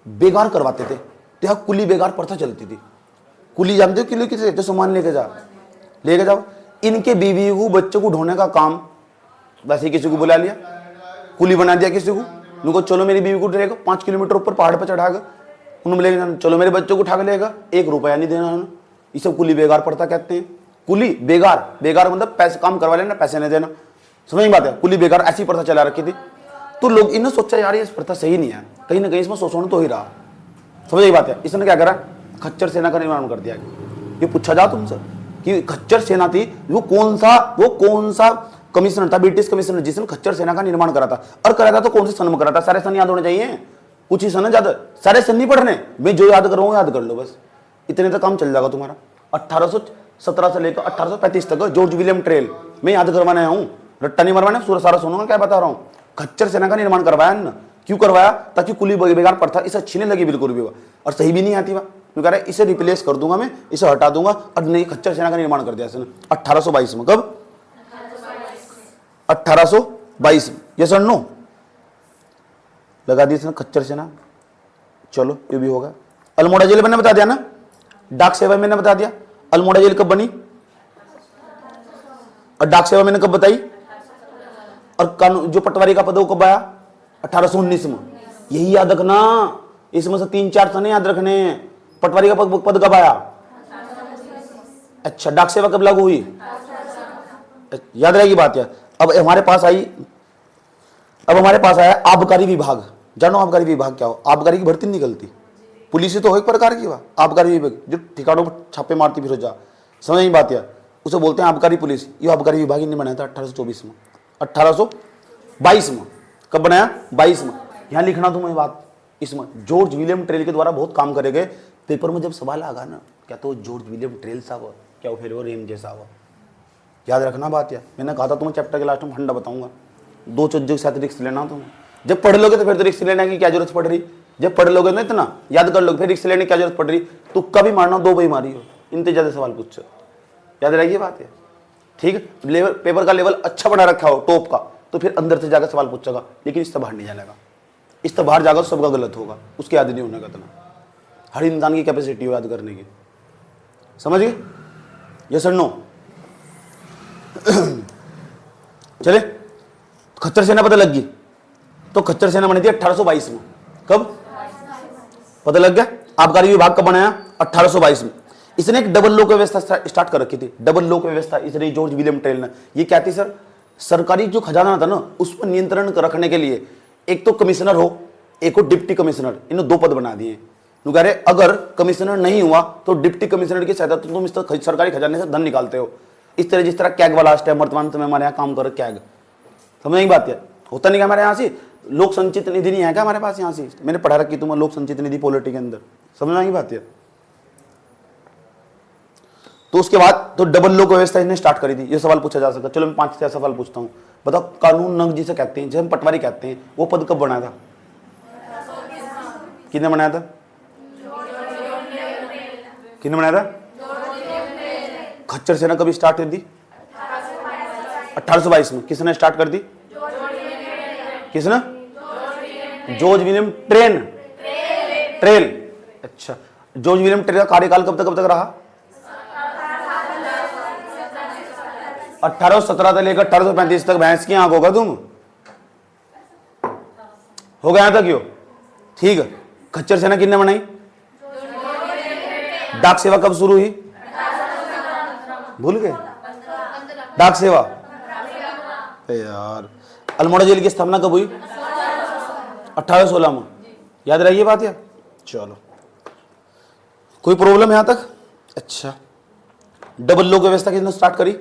बेगार करवाते थे, तो यहां कुली बेगार प्रथा चलती थी। कुली जानते हो कुली किसे, जो सामान लेके जाओ। इनके बीवी को बच्चों को ढोने का काम वैसे किसी को बुला लिया, कुली बना दिया किसी को, उनको चलो मेरी बीवी को उठाएगा 5 किलोमीटर ऊपर पहाड़ पर चढ़ाकर उन्होंने बोलेगा चलो मेरे बच्चों को उठा के लेगा, 1 रुपया नहीं देना है। ये सब कुली बेगार प्रथा कहते हैं। कुली बेगार, बेगार मतलब पैसे काम करवा लेना, पैसे नहीं देना। समझ में बात है, कुली बेगार ऐसी प्रथा चला रखी थी। तो लोग इन्हें सोचा यार ये प्रथा सही नहीं है, कहीं ना कहीं इसमें शोषण तो ही रहा। समझ यही बात है। इसने क्या करा, खच्चर सेना का निर्माण कर दिया। ये पूछा जा तुमसे कि खच्चर सेना थी, वो कौन सा कमिश्नर था, ब्रिटिश कमिश्नर, जिसने खच्चर सेना का निर्माण करा था। और करा था तो कौन से सन में करा था? सारे सन याद होने चाहिए, कुछ ही सन है ज्यादा, सारे सन नहीं पढ़ने। मैं जो याद करूंगा याद कर लो बस, इतने तक काम चल जाएगा तुम्हारा। 1817 से लेकर 1835 तक जॉर्ज विलियम ट्रेल मैं याद करवाने आया हूँ, रट्टा नहीं मरवाने, पूरा सारा सुनूंगा क्या बता रहा हूँ। खच्चर सेना का निर्माण करवाया ना, क्यों करवाया? ताकि कुली बेकार प्रथा इसे अच्छी नहीं लगी बिल्कुल भी, और सही भी नहीं आती वह। कह रहा है इसे रिप्लेस कर दूंगा मैं, इसे हटा दूंगा, और नई खच्चर सेना का निर्माण कर दिया इसने 1822 में। कब? 1822 में। ये सर नो लगा दी इसने खच्चर सेना। चलो ये भी होगा। अल्मोड़ा जेल मैंने बता दिया ना, डाक सेवा मैंने बता दिया। अल्मोड़ा जेल कब बनी और डाक सेवा मैंने कब बताई, और कानून जो पटवारी का पद वो कब आया? 1819 में। यही याद रखना, इसमें से 3-4 सन याद रखने। पटवारी का पद कब आया? अच्छा, डाक सेवा कब लागू हुई? याद रहेगी बात यार। अब हमारे पास आया आबकारी विभाग। जानो आबकारी विभाग क्या हो? आबकारी की भर्ती निकलती, पुलिस ही तो हो एक प्रकार की। आबकारी विभाग जो ठिकानों पर छापे मारती फिर जा, समझ नहीं बात यार, उसे बोलते हैं आबकारी पुलिस। ये आबकारी विभाग इन्हें बनाया था 1824 में, 1822 में। कब बनाया? 22 में। यहां लिखना तुम्हें बात, इसमें जॉर्ज विलियम ट्रेल के द्वारा बहुत काम करे गए। पेपर में जब सवाल आगा ना, क्या तो जॉर्ज विलियम ट्रेल साहब, क्या फिर वो रेमजे साहब, याद रखना बात यार। मैंने कहा था तुम्हें चैप्टर के लास्ट में फंडा बताऊंगा, 2 चीजों के साथ रिस्क लेना तुम्हें। जब पढ़ लोगे तो फिर तो रिस्क लेने की क्या जरूरत पड़ रही, जब पढ़ लोगे ना इतना याद कर लोगे, फिर रिस्क लेने की क्या जरूरत पड़ रही। तुक्का भी मारना, 2 बाई मारी हो, इतने ज्यादा सवाल पूछो, याद रहेगी बात है। ठीक है, लेवल पेपर का लेवल अच्छा बना रखा हो टॉप का, तो फिर अंदर से जाकर सवाल पूछेगा, लेकिन इससे बाहर नहीं जाएगा। इससे बाहर जाकर सबका गलत होगा, उसके याद नहीं होने का इतना। हर इंसान की कैपेसिटी हो याद करने की, समझ गए? यस और नो? चले, खच्चर सेना पता लग गई। तो खच्चर सेना बनी थी 1822 में। कब? पता लग गया। आबकारी विभाग कब बनाया? 1822 में। इसने एक डबल लोक व्यवस्था स्टार्ट कर रखी थी। डबल लोक व्यवस्था इसने जॉर्ज विलियम ट्रेल ने। ये क्या थी सर? सरकारी जो खजाना था ना, उस पर नियंत्रण रखने के लिए एक तो कमिश्नर हो, एक को डिप्टी कमिश्नर, इन्होंने 2 पद बना दिए। कह रहे अगर कमिश्नर नहीं हुआ तो डिप्टी कमिश्नर की सहायता तुम इस तरह सरकारी खजाने से धन निकालते हो। इस तरह जिस तरह कैग वाला है वर्तमान समय हमारे यहाँ काम कर कैग, समझ नहीं बात है? होता नहीं क्या हमारे यहाँ से लोक संचित निधि नहीं है क्या हमारे पास? यहाँ से मैंने पढ़ा रखी तुम्हें लोक संचित निधि पॉलिटी के अंदर, समझना की बात है। तो उसके बाद तो डबल लोक व्यवस्था इसने स्टार्ट करी थी। ये सवाल पूछा जा सकता। चलो मैं 5-6 सवाल पूछता हूँ। बताओ कानून नंग जिसे कहते हैं, जिसे हम पटवारी कहते हैं, वो पद कब बनाया था? किसने बनाया था? किसने बनाया था? खच्चर सेना कभी स्टार्ट हुई थी? 1822 में। किसने स्टार्ट कर दी? किसने? George William trail. अच्छा, जॉर्ज विलियम ट्रेल का कार्यकाल कब तक रहा? 1817 से लेकर 1835 तक। भैंस की आंख होगा तुम, हो गया था क्यों? ठीक है। खच्चर सेना किसने बनाई? डाक सेवा कब शुरू हुई? भूल गए? डाक सेवा यार। अल्मोड़ा जेल की स्थापना कब हुई? 1816 में। याद रही बात यार। चलो, कोई प्रॉब्लम यहां तक? अच्छा, डबल लोक व्यवस्था किसने स्टार्ट करी?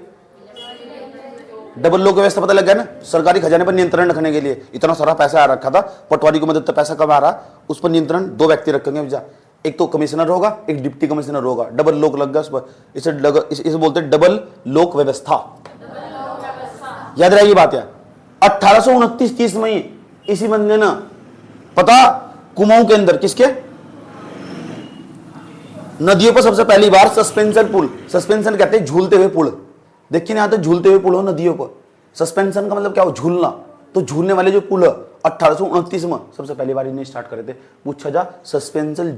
डबल लोक व्यवस्था पता लग गया ना, सरकारी खजाने पर नियंत्रण रखने के लिए। इतना सारा पैसा आ रखा था, पटवारी की मदद से पैसा कब आ रहा, उस पर नियंत्रण 2 व्यक्ति रखेंगे। एक तो कमिश्नर होगा, एक डिप्टी कमिश्नर होगा। डबल लोक लग गया उस पर, इसे बोलते हैं डबल लोक व्यवस्था। याद रहेगी बात यार। 1829-30 में इसी बंदे ने पता कुमाऊं के अंदर किसके नदियों पर सबसे पहली बार सस्पेंशन पुल, सस्पेंशन कहते हैं झूलते हुए पुल। देखिए यहाँ तो झूलते हुए पुल हो नदियों पर। सस्पेंशन का मतलब क्या हो? झूलना। तो झूलने वाले जो पुल 1829 में सबसे पहली बार इन्हें स्टार्ट करे थे। पूछा जा सस्पेंशन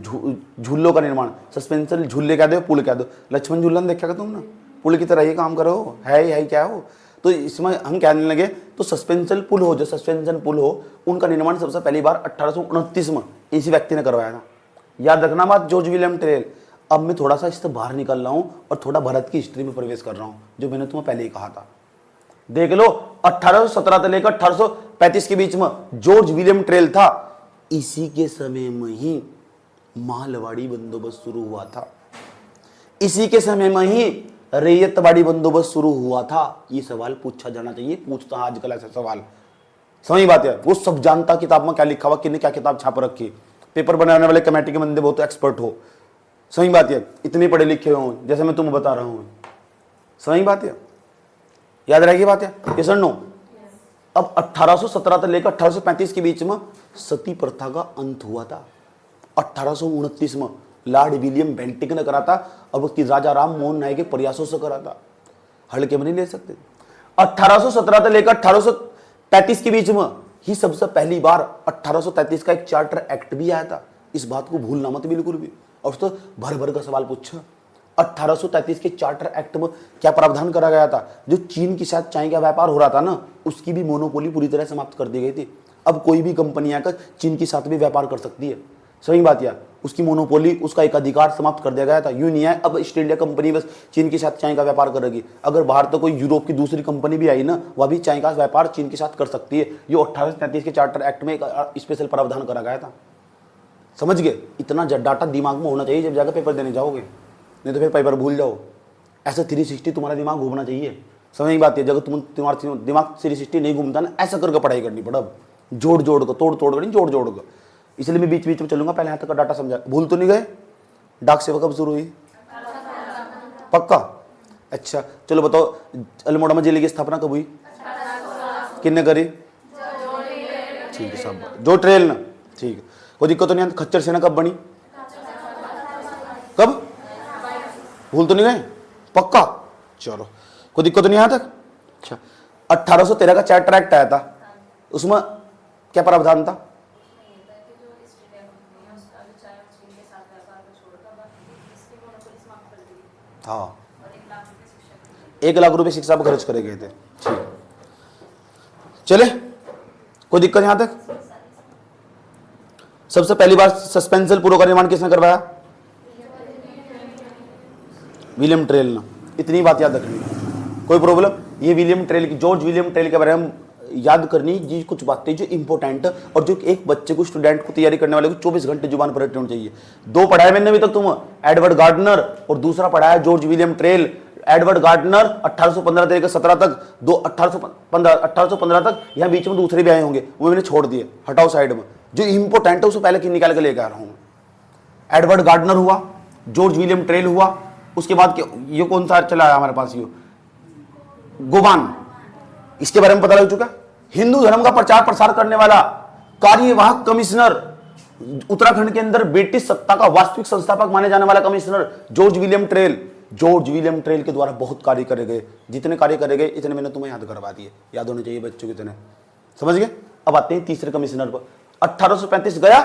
झूलों का निर्माण, सस्पेंशन झूले कह दो, पुल कह दो। लक्ष्मण झूलन देखा तुम ना, पुल की तरह ये काम करो, है क्या हो। तो इसमें हम कहने लगे तो सस्पेंशन पुल हो, जो सस्पेंशन पुल हो, उनका निर्माण सबसे पहली बार 1829 में इसी व्यक्ति ने करवाया था। याद रखना बात, जॉर्ज विलियम ट्रेल। अब मैं थोड़ा सा इससे बाहर निकल रहा हूँ और थोड़ा भारत की हिस्ट्री में प्रवेश कर रहा हूँ, जो मैंने तुम्हें पहले ही कहा था। देख लो 1817 से लेकर 1835 के बीच में जॉर्ज विलियम ट्रेल था। इसी के समय में ही मालवाड़ी बंदोबस्त शुरू हुआ था, इसी के समय में ही रैयतवाड़ी बंदोबस्त शुरू हुआ था। ये सवाल पूछा जाना चाहिए, पूछता आजकल ऐसा सवाल। समझ बात है, वो सब जानता किताब में क्या लिखा हुआ, किन्ने क्या किताब छाप रखी। पेपर बनाने वाले कमेटी के बंदे बहुत एक्सपर्ट हो, सही बात है, इतने पढ़े लिखे हो जैसे मैं तुम्हें बता रहा हूं, सही बात है, याद रहेगी बात है, ये सर नो। अब 1817 से लेकर 1835 के बीच में सती प्रथा का अंत हुआ था। 1829 में लॉर्ड विलियम बेंटिक ने करा था, और उसकी राजा राम मोहन राय के प्रयासों से करा था, हल्के में नहीं ले सकते। 1817 से लेकर 1835 के बीच में ही सबसे पहली बार 1833 का एक चार्टर एक्ट भी आया था। इस बात को भूलना मत बिल्कुल भी। और तो भर भर का सवाल पूछा, 1833 के चार्टर एक्ट में क्या प्रावधान करा गया था? जो चीन के साथ चाय का व्यापार हो रहा था ना, उसकी भी मोनोपोली पूरी तरह समाप्त कर दी गई थी। अब कोई भी कंपनी आकर चीन के साथ भी व्यापार कर सकती है, सही बात यार। उसकी मोनोपोली, उसका एक अधिकार समाप्त कर दिया गया था। यूं नहीं है अब ईस्ट इंडिया कंपनी बस चीन के साथ चाय का व्यापार करेगी। अगर बाहर तो कोई यूरोप की दूसरी कंपनी भी आई ना, वह भी चाय का व्यापार चीन के साथ कर सकती है। ये 1833 के चार्टर एक्ट में एक स्पेशल प्रावधान करा गया था, समझ गए। इतना डाटा दिमाग में होना चाहिए जब जाकर पेपर देने जाओगे, नहीं तो फिर पेपर भूल जाओ। ऐसा 360 तुम्हारा दिमाग घूमना चाहिए, समझ की बात है। जब तुम्हारा दिमाग 360 नहीं घूमता ना, ऐसा करके पढ़ाई करनी पड़ा, जोड़ जोड़ कर, तोड़ तोड़ कर नहीं, जोड़ जोड़ कर। इसलिए मैं बीच बीच में चलूंगा, पहले यहाँ तक का डाटा समझा। भूल तो नहीं गए? डाक सेवा कब शुरू हुई? पक्का? अच्छा चलो बताओ, अल्मोड़ा में जेल की स्थापना कब हुई? किसने करी? ठीक है सब, जो ट्रेल ना, ठीक है, कोई दिक्कत तो नहीं। खच्चर सेना कब बनी? कब? भूल तो नहीं गए? पक्का? चलो कोई दिक्कत तो नहीं यहाँ तक। अच्छा 1813 का चार्टर एक्ट आया था, उसमें क्या प्रावधान था? हाँ, 1 लाख रुपए शिक्षा पर खर्च करे गए थे। ठीक, चले कोई दिक्कत यहां तक? सबसे पहली बार सस्पेंशन पुरों का निर्माण किसने करवाया? विलियम ट्रेल ने। इतनी बात याद रखनी, कोई प्रॉब्लम? ये विलियम ट्रेल की, जॉर्ज विलियम ट्रेल के बारे में याद करनी जी कुछ बातें जो इंपॉर्टेंट है, और जो एक बच्चे को, स्टूडेंट को, तैयारी करने वाले को 24 घंटे जुबान पर रटने चाहिए। 2 पढ़ाए मैंने अभी तक तुम, एडवर्ड गार्डनर, और दूसरा पढ़ाया George William Traill. Edward Gardner 1815 से लेकर 17 तक, 1815 तक, यहाँ बीच में दूसरे भी आए होंगे, वो मैंने छोड़ दिए, हटाओ साइड में। जो इंपॉर्टेंट है उसको पहले निकाल के लेकर आ रहा हूँ। एडवर्ड गार्डनर हुआ, जॉर्ज विलियम ट्रेल हुआ, उसके बाद ये कौन सा चला है हमारे पास? ये गोबान, इसके बारे में पता लग चुका। हिंदू धर्म का प्रचार प्रसार करने वाला कार्यवाहक कमिश्नर, उत्तराखंड के अंदर ब्रिटिश सत्ता का वास्तविक संस्थापक माने जाने वाला commissioner George William trail. George William trail के द्वारा बहुत कार्य करे गए, जितने कार्य करे गए इतने मैंने तुम्हें याद करवा दिए, याद होने चाहिए बच्चों कितने, समझ गए। अब आते हैं तीसरे कमिश्नर पर। 1835 गया,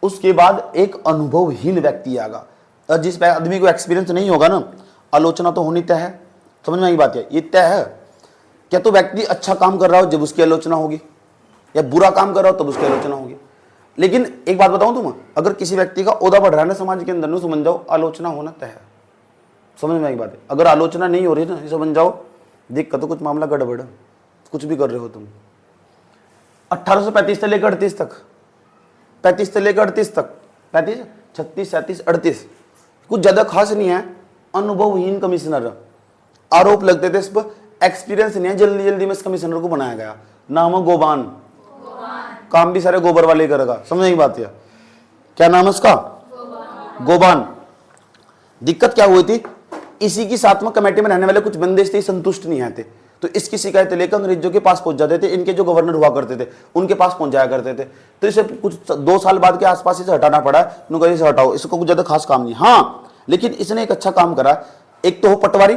उसके बाद एक अनुभवहीन व्यक्ति आएगा, और जिस आदमी को एक्सपीरियंस नहीं होगा ना, आलोचना तो होनी तय है, समझ में आई बात है, ये तय है। क्या तो व्यक्ति अच्छा काम कर रहा हो जब उसकी आलोचना होगी, या बुरा काम कर रहा हो तब उसकी आलोचना होगी। लेकिन एक बात बताऊं तुम्हें, अगर किसी व्यक्ति का ओहदा बढ़ रहा है ना समाज के अंदर, नहीं समझ जाओ आलोचना होना तय है, समझ में आई बात है। अगर आलोचना नहीं हो रही ना, समझ जाओ दिक्कत तो, कुछ मामला गड़बड़, कुछ भी कर रहे हो तुम। 1835 से लेकर 38 तक, 35 से लेकर 38 तक, 35, 36, 37, 38, कुछ ज्यादा खास नहीं है। अनुभवहीन कमिश्नर, आरोप लगते थे इस पर, एक्सपीरियंस नहीं है, जल्दी जल्दी में इस कमिश्नर को बनाया गया। नाम है गोबान, काम भी सारे गोबर वाले करेगा, समझ की बात है। क्या नाम है उसका? गोबान। दिक्कत क्या हुई थी, इसी की साथ में कमेटी में रहने वाले कुछ बंदे थे, संतुष्ट नहीं आते, तो इसकी शिकायत लेकर अंग्रेजों के पास पहुंच जाते थे। इनके जो गवर्नर हुआ करते थे उनके पास पहुंच जाया करते थे। तो इसे कुछ 2 साल बाद के आसपास इसे हटाना पड़ा। उन्होंने कहा इसे हटाओ, इसको कुछ ज्यादा खास काम नहीं। हाँ, लेकिन इसने एक अच्छा काम करा। एक तो हो पटवारी,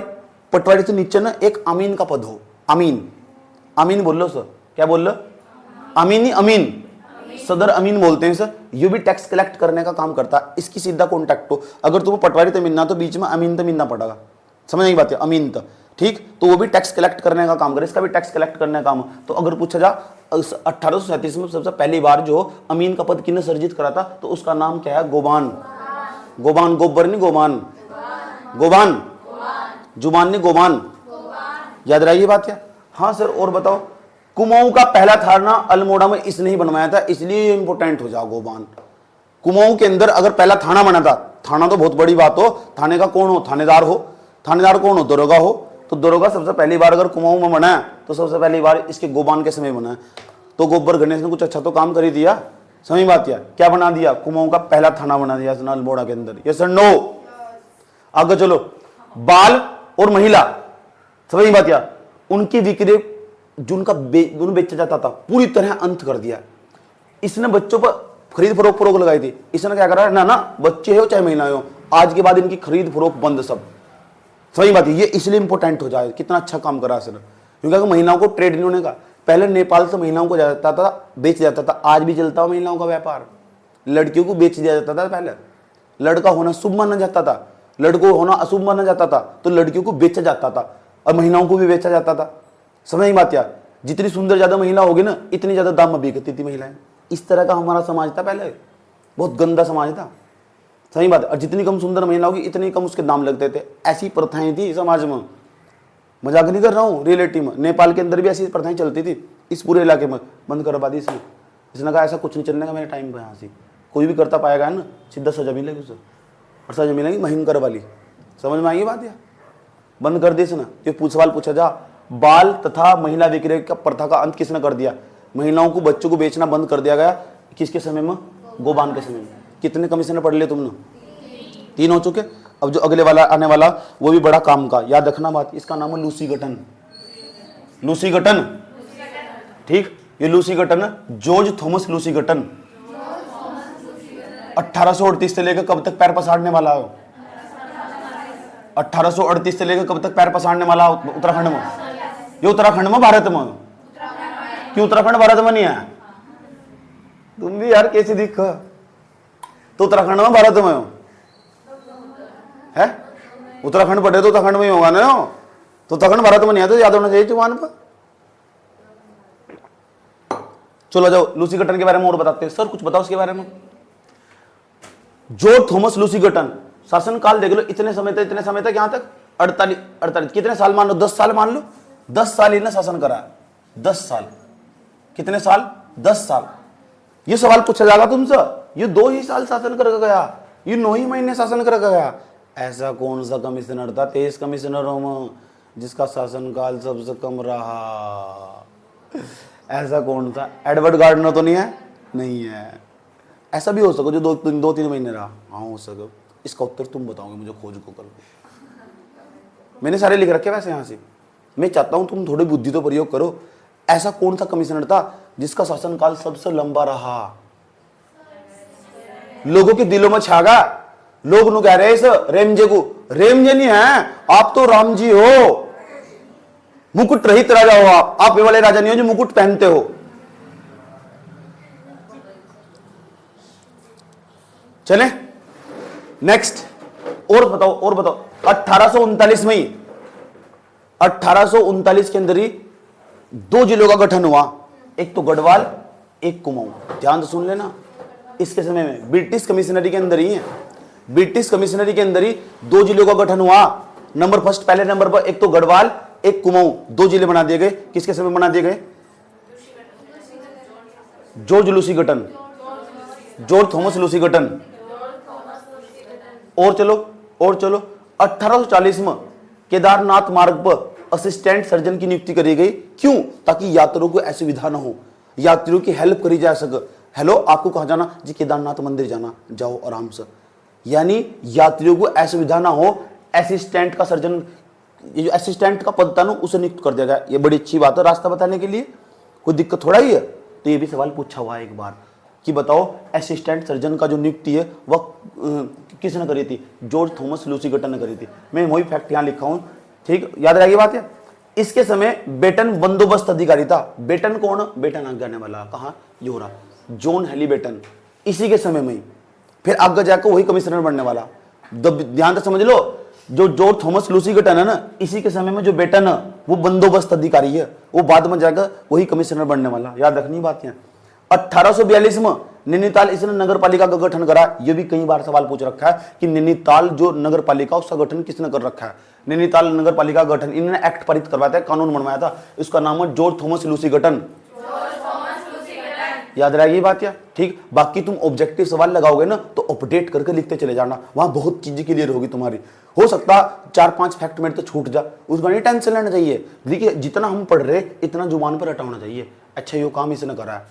पटवारी से नीचे ना एक अमीन का पद हो। अमीन, अमीन बोल लो सर, क्या बोल लो? अमीन ही अमीन, सदर अमीन बोलते हैं सर। ये भी टैक्स कलेक्ट करने का काम करता है, इसकी सीधा कॉन्टैक्ट हो। अगर तुम्हें पटवारी तो मिलना, तो बीच में अमीन तो मिलना पड़ेगा, समझ नहीं बात है, अमीन तो ठीक। तो वो भी टैक्स कलेक्ट करने का काम करे, इसका भी टैक्स कलेक्ट करने का काम। तो अगर पूछा जा 1837 में सबसे पहली बार जो अमीन का पद किसने सर्जित करा था, तो उसका नाम क्या है? गोबान। गोबान, गोबर नहीं, गोबान, गोबान, जुबान नहीं, गोबान, याद रही बात क्या? हाँ सर, और बताओ कुमाऊं का पहला थाना अल्मोड़ा में इसने ही बनवाया था, इसलिए ये इंपोर्टेंट हो जाओ गोबान। कुमाऊं के अंदर अगर पहला थाना बना था, थाना तो बहुत बड़ी बात हो, थाने का कौन हो, थानेदार हो, थानेदार कौन हो, दरोगा हो, तो दरोगा सबसे पहली बार अगर कुमाऊं में बना है तो सबसे पहली बार इसके गोबान के समय बना है। तो गोबर गणेश ने कुछ अच्छा तो काम कर ही दिया, समझ बात क्या बना दिया, कुमाऊं का पहला थाना बना दिया इसने अल्मोड़ा के अंदर। यस और नो? आगे चलो, बाल और महिला, समझ बात क्या, उनकी बिक्री जिनका उन्हें बेचा जाता था पूरी तरह अंत कर दिया इसने। बच्चों पर खरीद फरोख लगाई थी, इसने क्या करा, ना बच्चे हो चाहे महिलाएं हो, आज के बाद इनकी खरीद फरोख बंद सब। सही बात है, ये इसलिए इंपॉर्टेंट हो जाए, कितना अच्छा काम करा इसने, क्योंकि महिलाओं को ट्रेड यूनियन का पहले नेपाल से महिलाओं को जाता था, बेच जाता था, आज भी चलता है महिलाओं का व्यापार। लड़कियों को बेच दिया जाता था पहले, लड़का होना शुभ माना जाता था, लड़कों होना अशुभ माना जाता था, तो लड़कियों को बेचा जाता था और महिलाओं को भी बेचा जाता था। समझ बात क्या, जितनी सुंदर ज्यादा महिला होगी ना, इतनी ज्यादा दाम में बिकती थी महिलाएं। इस तरह का हमारा समाज था पहले, बहुत गंदा समाज था। सही बात है, और जितनी कम सुंदर महिला होगी इतनी कम उसके दाम लगते थे, ऐसी प्रथाएं थी समाज में। मजाक नहीं कर रहा हूँ, रियलिटी में नेपाल के अंदर भी ऐसी प्रथाएं चलती थी, इस पूरे इलाके में बंद करवा दी इसने कहा ऐसा कुछ नहीं चलने का मेरे टाइम पर। यहाँ से कोई भी करता पाएगा ना, सीधा सजा मिलेगी उसे, और सजा मिलेगी महिंकर वाली। समझ में आएगी बात, या बंद कर दी इसने। ये सवाल पूछा जा, बाल तथा महिला विक्रय का प्रथा का अंत किसने कर दिया? महिलाओं को बच्चों को बेचना बंद कर दिया गया, किसके समय में? गोबान के समय में। कितने कमीशन पढ़ लिए तुमने? 3 हो चुके। अब जो अगले वाला आने वाला वो भी बड़ा काम का, याद रखना बात, इसका नाम है लूसी गटन। लूसी गटन, ठीक, ये लूसी गटन है, जॉर्ज थॉमस लूसी गटन। 1838 से लेकर कब तक पैर पसारने वाला हो? 1838 से लेकर कब तक पैर पसारने वाला उत्तराखंड में? ये उत्तराखंड में, भारत में? क्यों उत्तराखंड भारत में नहीं है? तुम भी यार कैसे दिख, तो उत्तराखंड में भारत में हो है? उत्तराखंड पढ़े तो उत्तराखंड में ही होगा ना, तो उत्तराखंड भारत में नहीं है, तो याद होना चाहिए जुबान पर। चलो जाओ, लूसी गटन के बारे में और बताते हैं। सर कुछ बताओ उसके बारे में। जॉर्ज थॉमस लूसी गटन, शासन काल देख लो, इतने समय तक यहां तक 48 कितने साल मान लो, 10 साल मान लो, 10 साल इन्हें शासन करा, 10 साल। कितने साल? 10 साल। ये सवाल पूछा जाएगा तुमसे, ये 2 ही साल शासन करके गया, ये 9 ही महीने शासन करके गया। ऐसा कौन सा कमिश्नर था 23 कमिश्नरों में जिसका शासन काल सबसे कम रहा? ऐसा कौन था? एडवर्ड गार्डनर तो नहीं है? नहीं है। ऐसा भी हो सको जो 2-3 महीने रहा, हाँ हो सको। इसका उत्तर तुम बताओगे मुझे, खोज को कल। मैंने सारे लिख रखे वैसे यहाँ से। मैं चाहता हूं तुम थोड़ी बुद्धि तो प्रयोग करो। ऐसा कौन सा कमिश्नर था जिसका शासनकाल सबसे लंबा रहा? लोगों के दिलों में छा गया। लोग नु कह रहे इस रेमजे को, रेमजे नहीं है, आप तो राम जी हो, मुकुट रहित राजा हो आप वे वाले राजा नहीं हो जो मुकुट पहनते हो। चले नेक्स्ट, और बताओ 1839 में ही, 1839 के अंदर ही 2 जिलों का गठन हुआ, एक तो गढ़वाल, एक कुमाऊं। ध्यान से सुन लेना, इसके समय में ब्रिटिश कमिश्नरी के अंदर ही है, ब्रिटिश कमिश्नरी के अंदर ही 2 जिलों का गठन हुआ। नंबर फर्स्ट, पहले नंबर पर एक तो गढ़वाल, एक कुमाऊं, 2 जिले बना दिए गए। किसके समय बना दिए गए? George Lucy गटन, George Thomas Lucy गटन। और चलो 1840 में केदारनाथ मार्ग पर असिस्टेंट सर्जन की नियुक्ति करी गई। क्यों? ताकि यात्रियों को असुविधा ना हो, यात्रियों की हेल्प करी जा सके। हेलो, आपको कहाँ जाना जी? केदारनाथ मंदिर जाना, जाओ आराम से। यानी यात्रियों को असुविधा ना हो, असिस्टेंट का सर्जन, ये जो असिस्टेंट का पद था ना, उसे नियुक्त कर दिया गया। ये बड़ी अच्छी बात है रास्ता बताने के लिए, कोई दिक्कत थोड़ा ही है। तो ये भी सवाल पूछा हुआ है एक बार कि बताओ असिस्टेंट सर्जन का जो नियुक्ति है वह किसने करी थी? जॉर्ज थॉमस लूसी गटन ने करी थी। मैं वही फैक्ट यहां लिखा हूं, ठीक, याद रहेगी बात है। इसके समय बेटन बंदोबस्त अधिकारी था। बेटन कौन? बेटन आगे आने वाला, कहा? जोरा, जॉन हेली बेटन, इसी के समय में ही। फिर आगे जाकर वही कमिश्नर बनने वाला। ध्यान से समझ लो, जो जॉर्ज थॉमस लूसी गटन है ना, इसी के समय में जो बेटन है वो बंदोबस्त अधिकारी है, वो बाद में जाकर वही कमिश्नर बनने वाला। याद रखनी बात है। 1842 में नैनीताल इसने नगर पालिका का गठन करा, ये भी कई बार सवाल पूछ रखा है कि नैनीताल जो नगर पालिका उसका गठन किसने कर रखा है। नैनीताल नगर पालिका का गठन इन्होंने एक्ट पारित करवाया था, कानून बनवाया था, इसका नाम है जॉर्ज थॉमस लूसी गठन। याद रहेगी बात या ठीक। बाकी तुम ऑब्जेक्टिव सवाल लगाओगे ना तो अपडेट करके लिखते चले जाना, वहां बहुत चीजें क्लियर होगी तुम्हारी। हो सकता 4-5 फैक्ट में तो छूट जा, उसका नहीं टेंशन लेना चाहिए। देखिए जितना हम पढ़ रहे इतना जुबान पर हटाना चाहिए। अच्छा ये काम इसने करा है,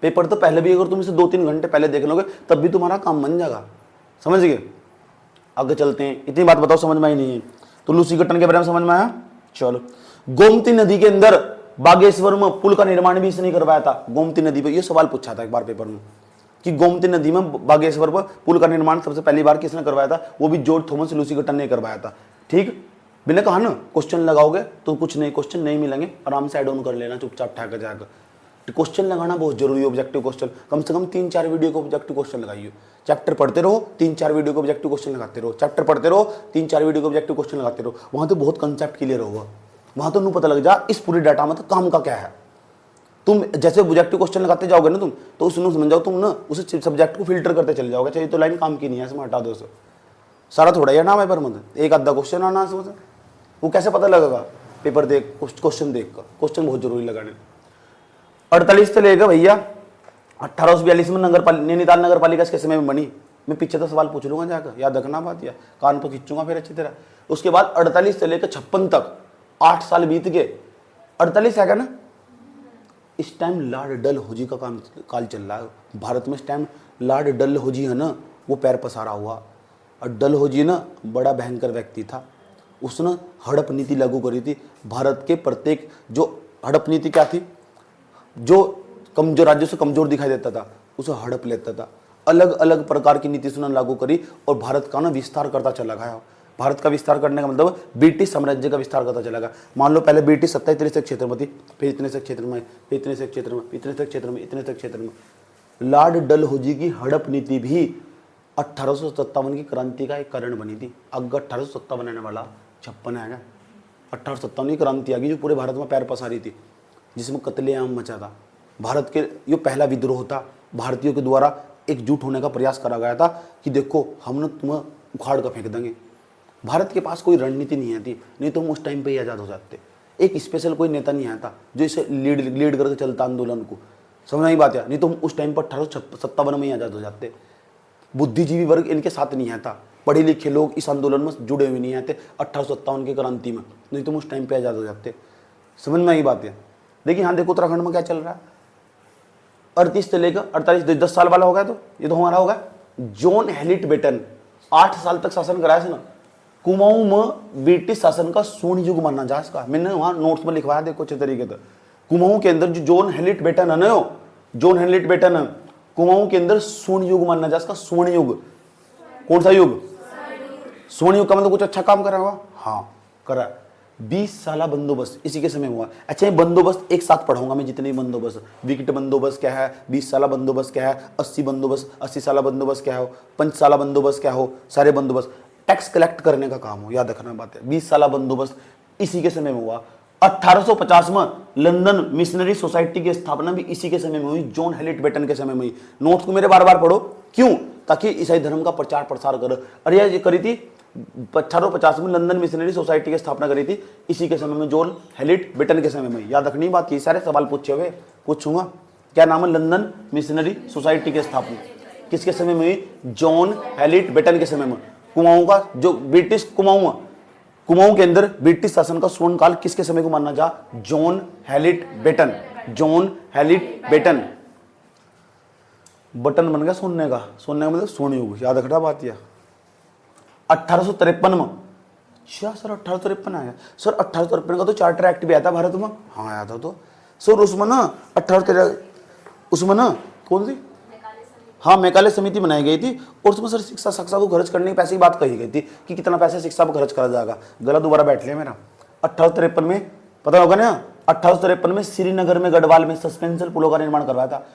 पेपर तो पहले भी अगर तुम इसे 2-3 घंटे पहले देख लोगे तब भी तुम्हारा काम बन जाएगा, समझ गए। आगे चलते हैं, इतनी बात बताओ समझ में आई नहीं है तो लूसी गठन के बारे में समझ में आया। चलो, गोमती नदी के अंदर बागेश्वर में पुल का निर्माण भी इसने करवाया था। गोमती नदी पे ये सवाल पूछा था एक बार पेपर में कि गोमती नदी में बागेश्वर पर पुल का निर्माण सबसे पहली बार किसने करवाया था, वो भी जॉर्ज थॉमस लूसी गठन ने करवाया था। ठीक, मैंने कहा ना क्वेश्चन लगाओगे तो कुछ नहीं क्वेश्चन नहीं मिलेंगे, आराम से ऐड ऑन कर लेना चुपचाप ठाक जाकर। क्वेश्चन लगाना बहुत जरूरी है, ऑब्जेक्टिव क्वेश्चन कम से कम 3-4 वीडियो को ऑब्जेक्टिव क्वेश्चन लगाइए। चैप्टर पढ़ते रहो 3-4 वीडियो को ऑब्जेक्टिव क्वेश्चन लगाते रहो, चैप्टर पढ़ते रहो 3-4 वीडियो को ऑब्जेक्टिव क्वेश्चन लगाते रहो, वहां तो बहुत कंसेप्ट क्लियर होगा, वहां तो पता लग जा इस पूरे डाटा में तो काम का क्या है। तुम जैसे ऑब्जेक्टिव क्वेश्चन लगाते जाओगे ना तुम तो उसमें समझ जाओ, तुम ना उस सब्जेक्ट को फिल्टर करते चले जाओगे। चाहिए तो लाइन काम की नहीं है, इसमें हटा दो उसे, सारा थोड़ा ही नाम है पर मतलब एक आधा क्वेश्चन आना है, वो कैसे पता लगेगा, पेपर देख क्वेश्चन देख कर, क्वेश्चन बहुत जरूरी लगाने। 48 से लेकर भैया 1842 में नैनीताल नगर पालिका किस समय में बनी। मैं पीछे तो सवाल पूछ लूंगा जाकर, याद रखना बात, या कान तो खींचूंगा फिर अच्छी तरह। उसके बाद 48 से लेकर 56 तक 8 साल बीत गए। 48 है ना, इस टाइम लॉर्ड डलहौजी का काल चल रहा है भारत में। इस टाइम लॉर्ड डलहौजी है ना वो पैर पसारा हुआ, और डलहौजी ना बड़ा भयंकर व्यक्ति था। उसने हड़प नीति लागू करी थी भारत के प्रत्येक, जो हड़प नीति क्या थी, जो कमजोर राज्यों से कमजोर दिखाई देता था उसे हड़प लेता था। अलग अलग प्रकार की नीति उसने लागू करी और भारत का ना विस्तार करता चला गया। भारत का विस्तार करने का मतलब ब्रिटिश साम्राज्य का विस्तार करता चला गया। मान लो पहले ब्रिटिश सत्ता इतने से क्षेत्र में थी, फिर इतने से क्षेत्र में, फिर इतने से क्षेत्र में, इतने से क्षेत्र में, इतने से क्षेत्र में। लॉर्ड डलहौजी की हड़प नीति भी 1857 की क्रांति का एक कारण बनी थी। अगर 1857 आने वाला 56 आएगा, 1857 की क्रांति आ गई जो पूरे भारत में पैर पसारी थी, जिसमें कत्लेआम मचा था। भारत के ये पहला विद्रोह था, भारतीयों के द्वारा एकजुट होने का प्रयास करा गया था कि देखो हम ना तुम्हें उखाड़ कर फेंक देंगे। भारत के पास कोई रणनीति नहीं आती, नहीं तो हम उस टाइम पे ही आज़ाद हो जाते। एक स्पेशल कोई नेता नहीं आता जो इसे लीड करके चलता आंदोलन को, समझ नहीं बात है, नहीं तो हम उस टाइम पर 1857 में ही आज़ाद हो जाते। बुद्धिजीवी वर्ग इनके साथ नहीं आता, पढ़े लिखे लोग इस आंदोलन में जुड़े हुए नहीं आते 1857 की क्रांति में, नहीं तो हम उस टाइम पे आज़ाद हो जाते। समझ में आई बात है। देखिए हाँ देखो उत्तराखंड में क्या चल रहा है, 38 से लेकर 48 10 साल वाला होगा, तो ये तो हमारा होगा जॉन हेलिट बेटन 8 साल तक शासन कराया था ना। कुमाऊं में ब्रिटिश शासन का स्वर्ण युग माना जा इसका, मैंने वहां नोट्स में लिखवाया देखो अच्छे तरीके से। कुमाऊं के अंदर जो जॉन हेलिट बेटन है ना, जॉन हेलिट बेटन है, कुमाऊं के अंदर स्वर्ण युग माना जा इसका। स्वर्ण युग कौन सा युग, स्वर्ण युग का मतलब कुछ अच्छा काम करा हुआ, हाँ करा। 20 साल बंदोबस्त इसी के समय हुआ। अच्छा ये बंदोबस्त एक साथ पढ़ाऊंगा मैं, जितने भी बंदोबस्त, विकेट बंदोबस्त क्या है, 20 साल बंदोबस्त क्या है, 80 बंदोबस्त 80 साल बंदोबस्त क्या हो, 5 साल बंदोबस्त क्या हो, सारे बंदोबस्त टैक्स कलेक्ट करने का काम हो, याद रखना बात है। 20 साल बंदोबस्त इसी के समय में हुआ। 1850 में लंदन मिशनरी सोसाइटी की स्थापना भी इसी के समय में हुई, जॉन हेलिट बेटन के समय में हुई। नोट्स को मेरे बार बार पढ़ो, क्यों, ताकि ईसाई धर्म का प्रचार प्रसार करो। अरे ये करी थी 1850 में लंदन मिशनरी सोसाइटी की स्थापना करी थी इसी के समय में, जॉन हेलिट बेटन के समय में। याद रखनी बात, ये सारे सवाल पूछे हुए पूछूंगा। क्या नाम है, लंदन मिशनरी सोसाइटी की स्थापना किसके समय में हुई, जॉन हेलिट बेटन के समय में। कुमाऊं का जो ब्रिटिश कुमाऊं के अंदर ब्रिटिश शासन का स्वर्ण काल किसके समय को माना जा, John Halliburton. John Halliburton, button बन गया सोने का, सोने का मतलब स्वर्ण युग, याद रखना बात यह। 1853 में, अच्छा सर 1853 आया सर, 1853 का तो चार्टर एक्ट भी आया था भारत में, हाँ आया था तो सर उसमें ना 18 उसमें ना कौन सी, हाँ मैकाले समिति बनाई गई थी, और उसमें सर शिक्षा को खर्च करने के पैसे की बात कही गई थी कि कितना पैसा शिक्षा पर खर्च करा जाएगा। गला दोबारा बैठ लिया मेरा। 1853 में पता होगा ना, 1853 में श्रीनगर में गढ़वाल में सस्पेंशन पुलों का निर्माण करवाया था।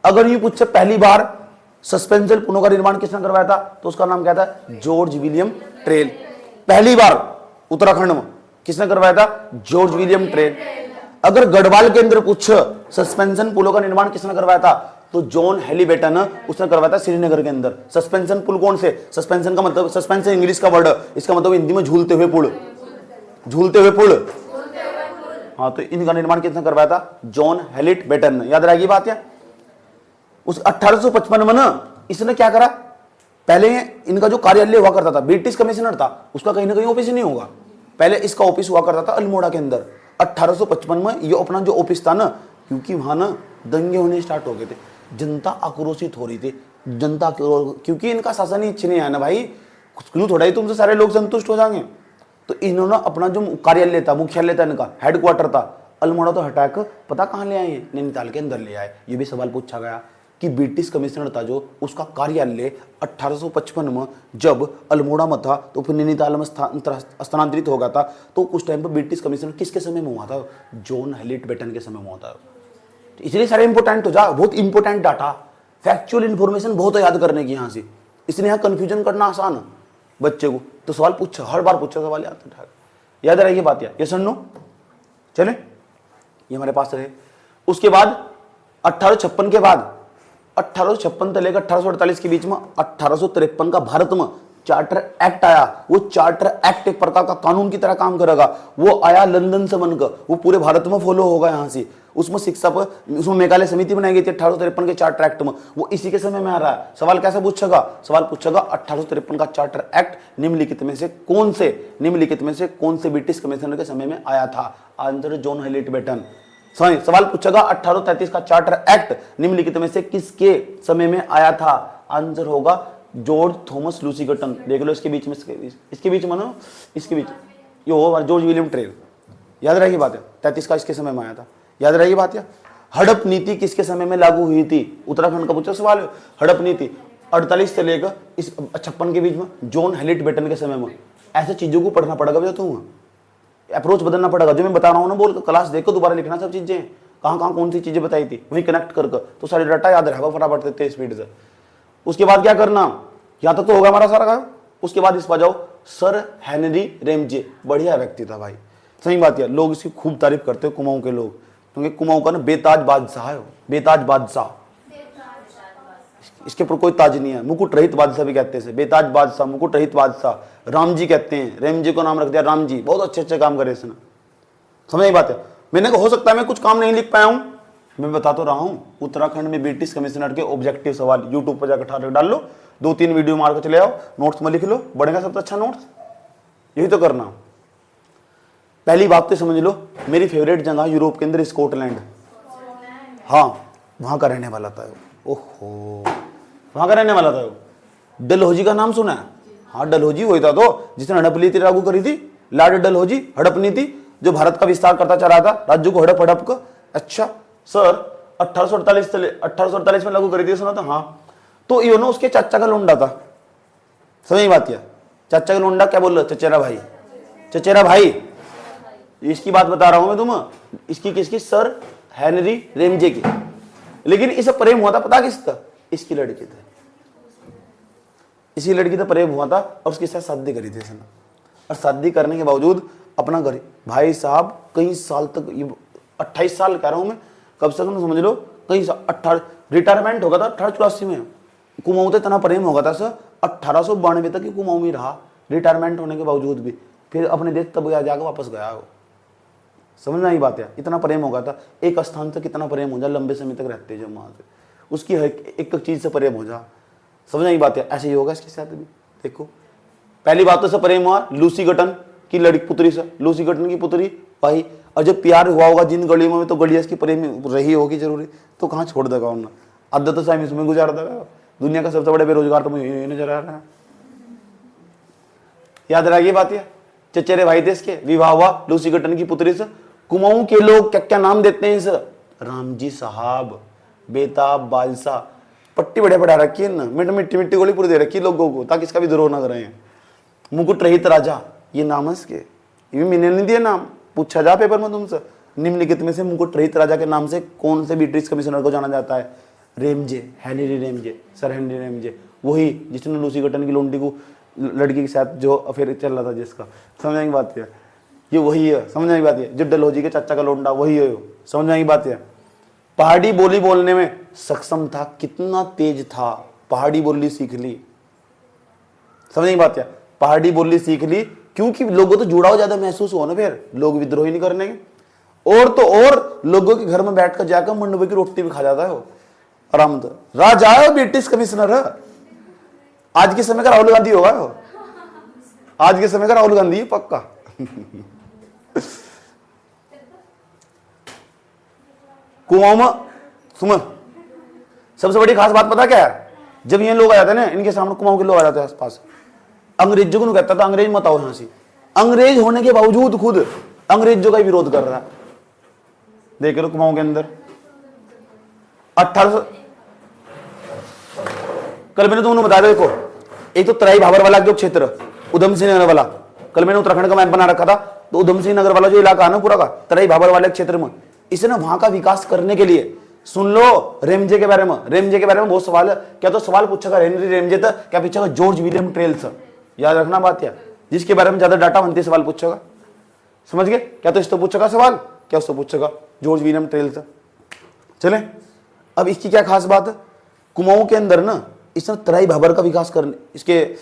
अगर ये पूछे पहली बार सस्पेंशन पुलों का निर्माण किसने करवाया था, तो उसका नाम क्या था, जॉर्ज विलियम ट्रेल। पहली बार उत्तराखंड में किसने करवाया था, जॉर्ज विलियम ट्रेल। अगर गढ़वाल के अंदर पूछ सस्पेंशन पुलों का निर्माण किसने करवाया था, तो जॉन हैलीबर्टन उसने करवाया था श्रीनगर के अंदर। सस्पेंशन पुल कौन से, सस्पेंशन का मतलब, सस्पेंशन इंग्लिश का वर्ड, इसका मतलब हिंदी में झूलते हुए पुल, झूलते हुए पुल। हाँ, तो इनका निर्माण किसने करवाया था, जॉन हैलीबर्टन। याद रहेगी बात है। उस 1855 में ना इसने क्या करा, पहले इनका जो कार्यालय हुआ करता था, ब्रिटिश कमिश्नर था, उसका कहीं ना कहीं ऑफिस नहीं होगा, पहले इसका ऑफिस हुआ करता था अल्मोड़ा के अंदर। 1855 में ये अपना जो ऑफिस था ना, क्योंकि वहां ना दंगे होने स्टार्ट हो गए थे, जनता आक्रोशित हो रही थी, जनता क्योंकि इनका शासन ही अच्छे नहीं आया ना भाई, क्यों थोड़ा ही तुमसे सारे लोग संतुष्ट हो जाएंगे। तो इन्होंने अपना जो कार्यालय था, मुख्यालय था, इनका हेडक्वार्टर था अल्मोड़ा, तो हटा कर पता कहाँ ले आए हैं, नैनीताल के अंदर ले आए। ये भी सवाल पूछा गया कि ब्रिटिश कमिश्नर था जो, उसका कार्यालय 1855 में जब अल्मोड़ा में था तो फिर नैनीताल में स्थानांतरित हो गया था। तो उस टाइम पर ब्रिटिश कमिश्नर किसके समय में हुआ था, जॉन हैलीबर्टन के समय में हुआ था। इसलिए सारे इंपोर्टेंट हो जा, बहुत इंपोर्टेंट डाटा, फैक्चुअल इंफॉर्मेशन बहुत है याद करने की यहाँ से, इसलिए यहाँ कंफ्यूजन करना आसान है बच्चे को। तो सवाल पूछा, हर बार पूछा सवाल याद रहेगी बात, ये सुन लो। चले, ये हमारे पास रहे। उसके बाद 1856 के बाद 1856 से लेकर 1848 के बीच में 1853 का भारत में चार्टर एक्ट आया। वो चार्टर एक्ट एक प्रकार का कानून की तरह काम करेगा। वो आया लंदन से बनकर, वो पूरे भारत में फॉलो होगा यहाँ से। उसमें शिक्षा पर, उसमें मेघालय समिति बनाई गई थी 1853 के चार्टर एक्ट में, वो इसी के समय में आ रहा है। सवाल कैसे पूछेगा, सवाल पूछेगा 1853 का चार्टर एक्ट निम्नलिखित में से कौन से ब्रिटिश कमिश्नर के समय में आया था। Answer John Halliburton. सवाल पूछेगा 1833 का चार्टर एक्ट निम्नलिखित में से किसके समय में आया था। आंसर होगा जॉर्ज थॉमस लूसीगटन। देख लो इसके बीच में, इसके बीच में ना, इसके बीच ये हो जॉर्ज विलियम ट्रेल। याद रहेगी बात है, 33 का इसके समय में आया था। याद रहेगी बात है। हड़प नीति किसके समय में लागू हुई थी, उत्तराखंड का पूछा सवाल है। हड़प नीति 48 से लेकर इस 56 के बीच में जॉन हैलीबर्टन के समय में। ऐसे चीजों को पढ़ना पड़ेगा भैया, तुम अप्रोच बदलना पड़ेगा। जो मैं बता रहा हूँ ना, बोल क्लास देखो, दोबारा लिखना सब चीजें, कहाँ कहाँ कौन सी चीजें बताई थी, वही कनेक्ट कर तो सारी डाटा याद रहेगा फटाफट देते स्पीड से। उसके बाद क्या करना, यहाँ तक तो होगा हमारा सारा काम। उसके बाद इस पर जाओ, सर हेनरी रैमजे, बढ़िया व्यक्ति था भाई, सही बात है। लोग इसकी खूब तारीफ करते हैं कुमाऊं के लोग, क्योंकि कुमाऊं का ना बेताज बादशाह है, बेताज बादशाह, इसके ऊपर कोई ताज नहीं है। मुकुट रहित बादशाह भी कहते हैं, बेताज बादशाह, मुकुट रहित बादशाह। राम जी कहते हैं, रैमजे को नाम रख दिया राम जी, बहुत अच्छे अच्छे काम करे इसने, समझ बात है। मैंने कहा हो सकता है मैं कुछ काम नहीं लिख पाया हूं, मैं बता तो रहा हूं। उत्तराखंड में ब्रिटिश कमिश्नर के ऑब्जेक्टिव सवाल यूट्यूब पर जाकर डाल लो, 2-3 वीडियो मार कर चले आओ, नोट्स में लिख लो, बढ़ेगा सबसे अच्छा नोट्स, यही तो करना। पहली बात तो समझ लो, मेरी फेवरेट जगह यूरोप के अंदर स्कॉटलैंड, हाँ वहां का रहने वाला था। ओहो, वहां का रहने वाला था। डलहौजी का नाम सुना है? हाँ, डलहौजी वही था तो जिसने हड़प नीति लागू करी थी, लॉर्ड डलहौजी। हड़प नीति जो भारत का विस्तार करता चला था, राज्यों को हड़प हड़प का। अच्छा सर, 1848 में लागू करी थी, सुना था? हाँ, तो ये ना उसके चाचा का लोंडा था, समझ बात है। चाचा का लोंडा क्या बोल रहे, चचेरा भाई, चचेरा भाई, इसकी बात बता रहा हूं मैं तुम्हें। इसकी किसकी, सर हेनरी रैमजे की। लेकिन इसे प्रेम हुआ था पता किसका, इसकी लड़की थे, इसी लड़की से प्रेम हुआ था और उसके साथ शादी करी थी इसने। और शादी करने के बावजूद अपना घर, भाई साहब कई साल तक, 28 साल कह रहा हूं मैं, कब से कम समझ लो, कई साल, 18 रिटायरमेंट हो गया था 1884 में। कुमाऊं से इतना प्रेम हो गया था सर, 1892 तक कुमाऊं में रहा, रिटायरमेंट होने के बावजूद भी। फिर अपने देश तब जाकर वापस गया वो, समझ में आई बात है। इतना प्रेम हो गया था, एक स्थान से कितना प्रेम हो जाए, लंबे समय तक रहते जब वहां से, उसकी एक चीज से प्रेम हो जा, समझ आई बात है। ऐसे ही होगा इसके साथ भी। देखो, पहली बात तो से प्रेम हुआ लूसीगटन की लड़की पुत्री से, लूसीगटन की पुत्री भाई। और जब प्यार हुआ होगा जिन गलियों में, तो गलियां इसकी प्रेम रही होगी जरूरी, तो कहाँ छोड़ देगा उन्होंने, आधा तो टाइम इसमें गुजार देगा। दुनिया का सबसे बड़े बेरोजगार तो मुझे नजर आ रहा है। याद रखिए बात है, चचेरे भाई थे इसके, विवाह हुआ लूसीगटन की पुत्री से। कुमाऊं के लोग क्या क्या नाम देते हैं इस, राम जी साहब, बेताब बादशाह, पट्टी बढ़िया बढ़ा रखी है ना, मिट्टी मिट्टी गोली पूरी दे रखी है लोगों को, ताकि इसका भी द्रोह ना करें। मुकुट रहित राजा, ये नाम है इसके, ये भी मैंने नहीं दिया नाम, पूछा जा पेपर में तुमसे। निम्नलिखित में से मुकुट रहित राजा के नाम से कौन से ब्रिटिश कमिश्नर को जाना जाता है? Ramsay, Henry Ramsay, sir Henry Ramsay, वही जिसने लूसीगटन की लोंडी को, लड़की के साथ जो अफेयर चल रहा था जिसका, समझ आई बात है, ये वही है, समझ आई बात है। जो डलहौजी के चाचा का लोंडा वही है, समझ आई बात है। पहाड़ी बोली बोलने में सक्षम था, कितना तेज था, पहाड़ी बोली सीख ली। समझ नहीं बात क्या? पहाड़ी बोली सीख ली क्योंकि लोगों तो जुड़ाव ज्यादा महसूस हुआ ना, फिर लोग विद्रोह ही नहीं करने के। और तो और लोगों के घर में बैठकर जाकर मंडवे की रोटी भी खा जाता है वो आराम से। राजा है ब्रिटिश कमिश्नर है। आज के समय का राहुल गांधी होगा वो, आज के समय का राहुल गांधी है पक्का। कुआं में सुमन सबसे बड़ी खास बात पता क्या है? जब ये लोग आ जाते हैं ना, इनके सामने कुआं के लोग आ जाते हैं आसपास, अंग्रेजों को कहता था अंग्रेज मत आओ यहां से। अंग्रेज होने के बावजूद खुद अंग्रेजों का ही विरोध कर रहा है। देख लो कुआं के अंदर 1800, कल मैंने तुमने बताया, देखो एक तो तराई भाबर वाला जो क्षेत्र उधम सिंह नगर वाला, कल मैंने उत्तराखंड का मैप बना रखा था, तो उधम सिंह नगर वाला जो इलाका है ना पूरा का तराई भाबर वाले क्षेत्र में, इसने वहां का विकास करने के लिए, सुन लो रेमजे के बारे में, रेमजे के बारे में बहुत सवाल है। क्या तो सवाल पूछेगा हेनरी रेमजे था, क्या पूछेगा जॉर्ज विलियम ट्रेल्स, याद रखना बात क्या, जिसके बारे में ज्यादा डाटा बनती सवाल पूछेगा। समझ गए? क्या तो इसको पूछेगा सवाल, क्या उसको पूछेगा जॉर्ज विलियम ट्रेल्स। चले अब इसकी क्या खास बात है, कुमाऊं के अंदर ना इसने तराई भाबर का विकास करने, इसके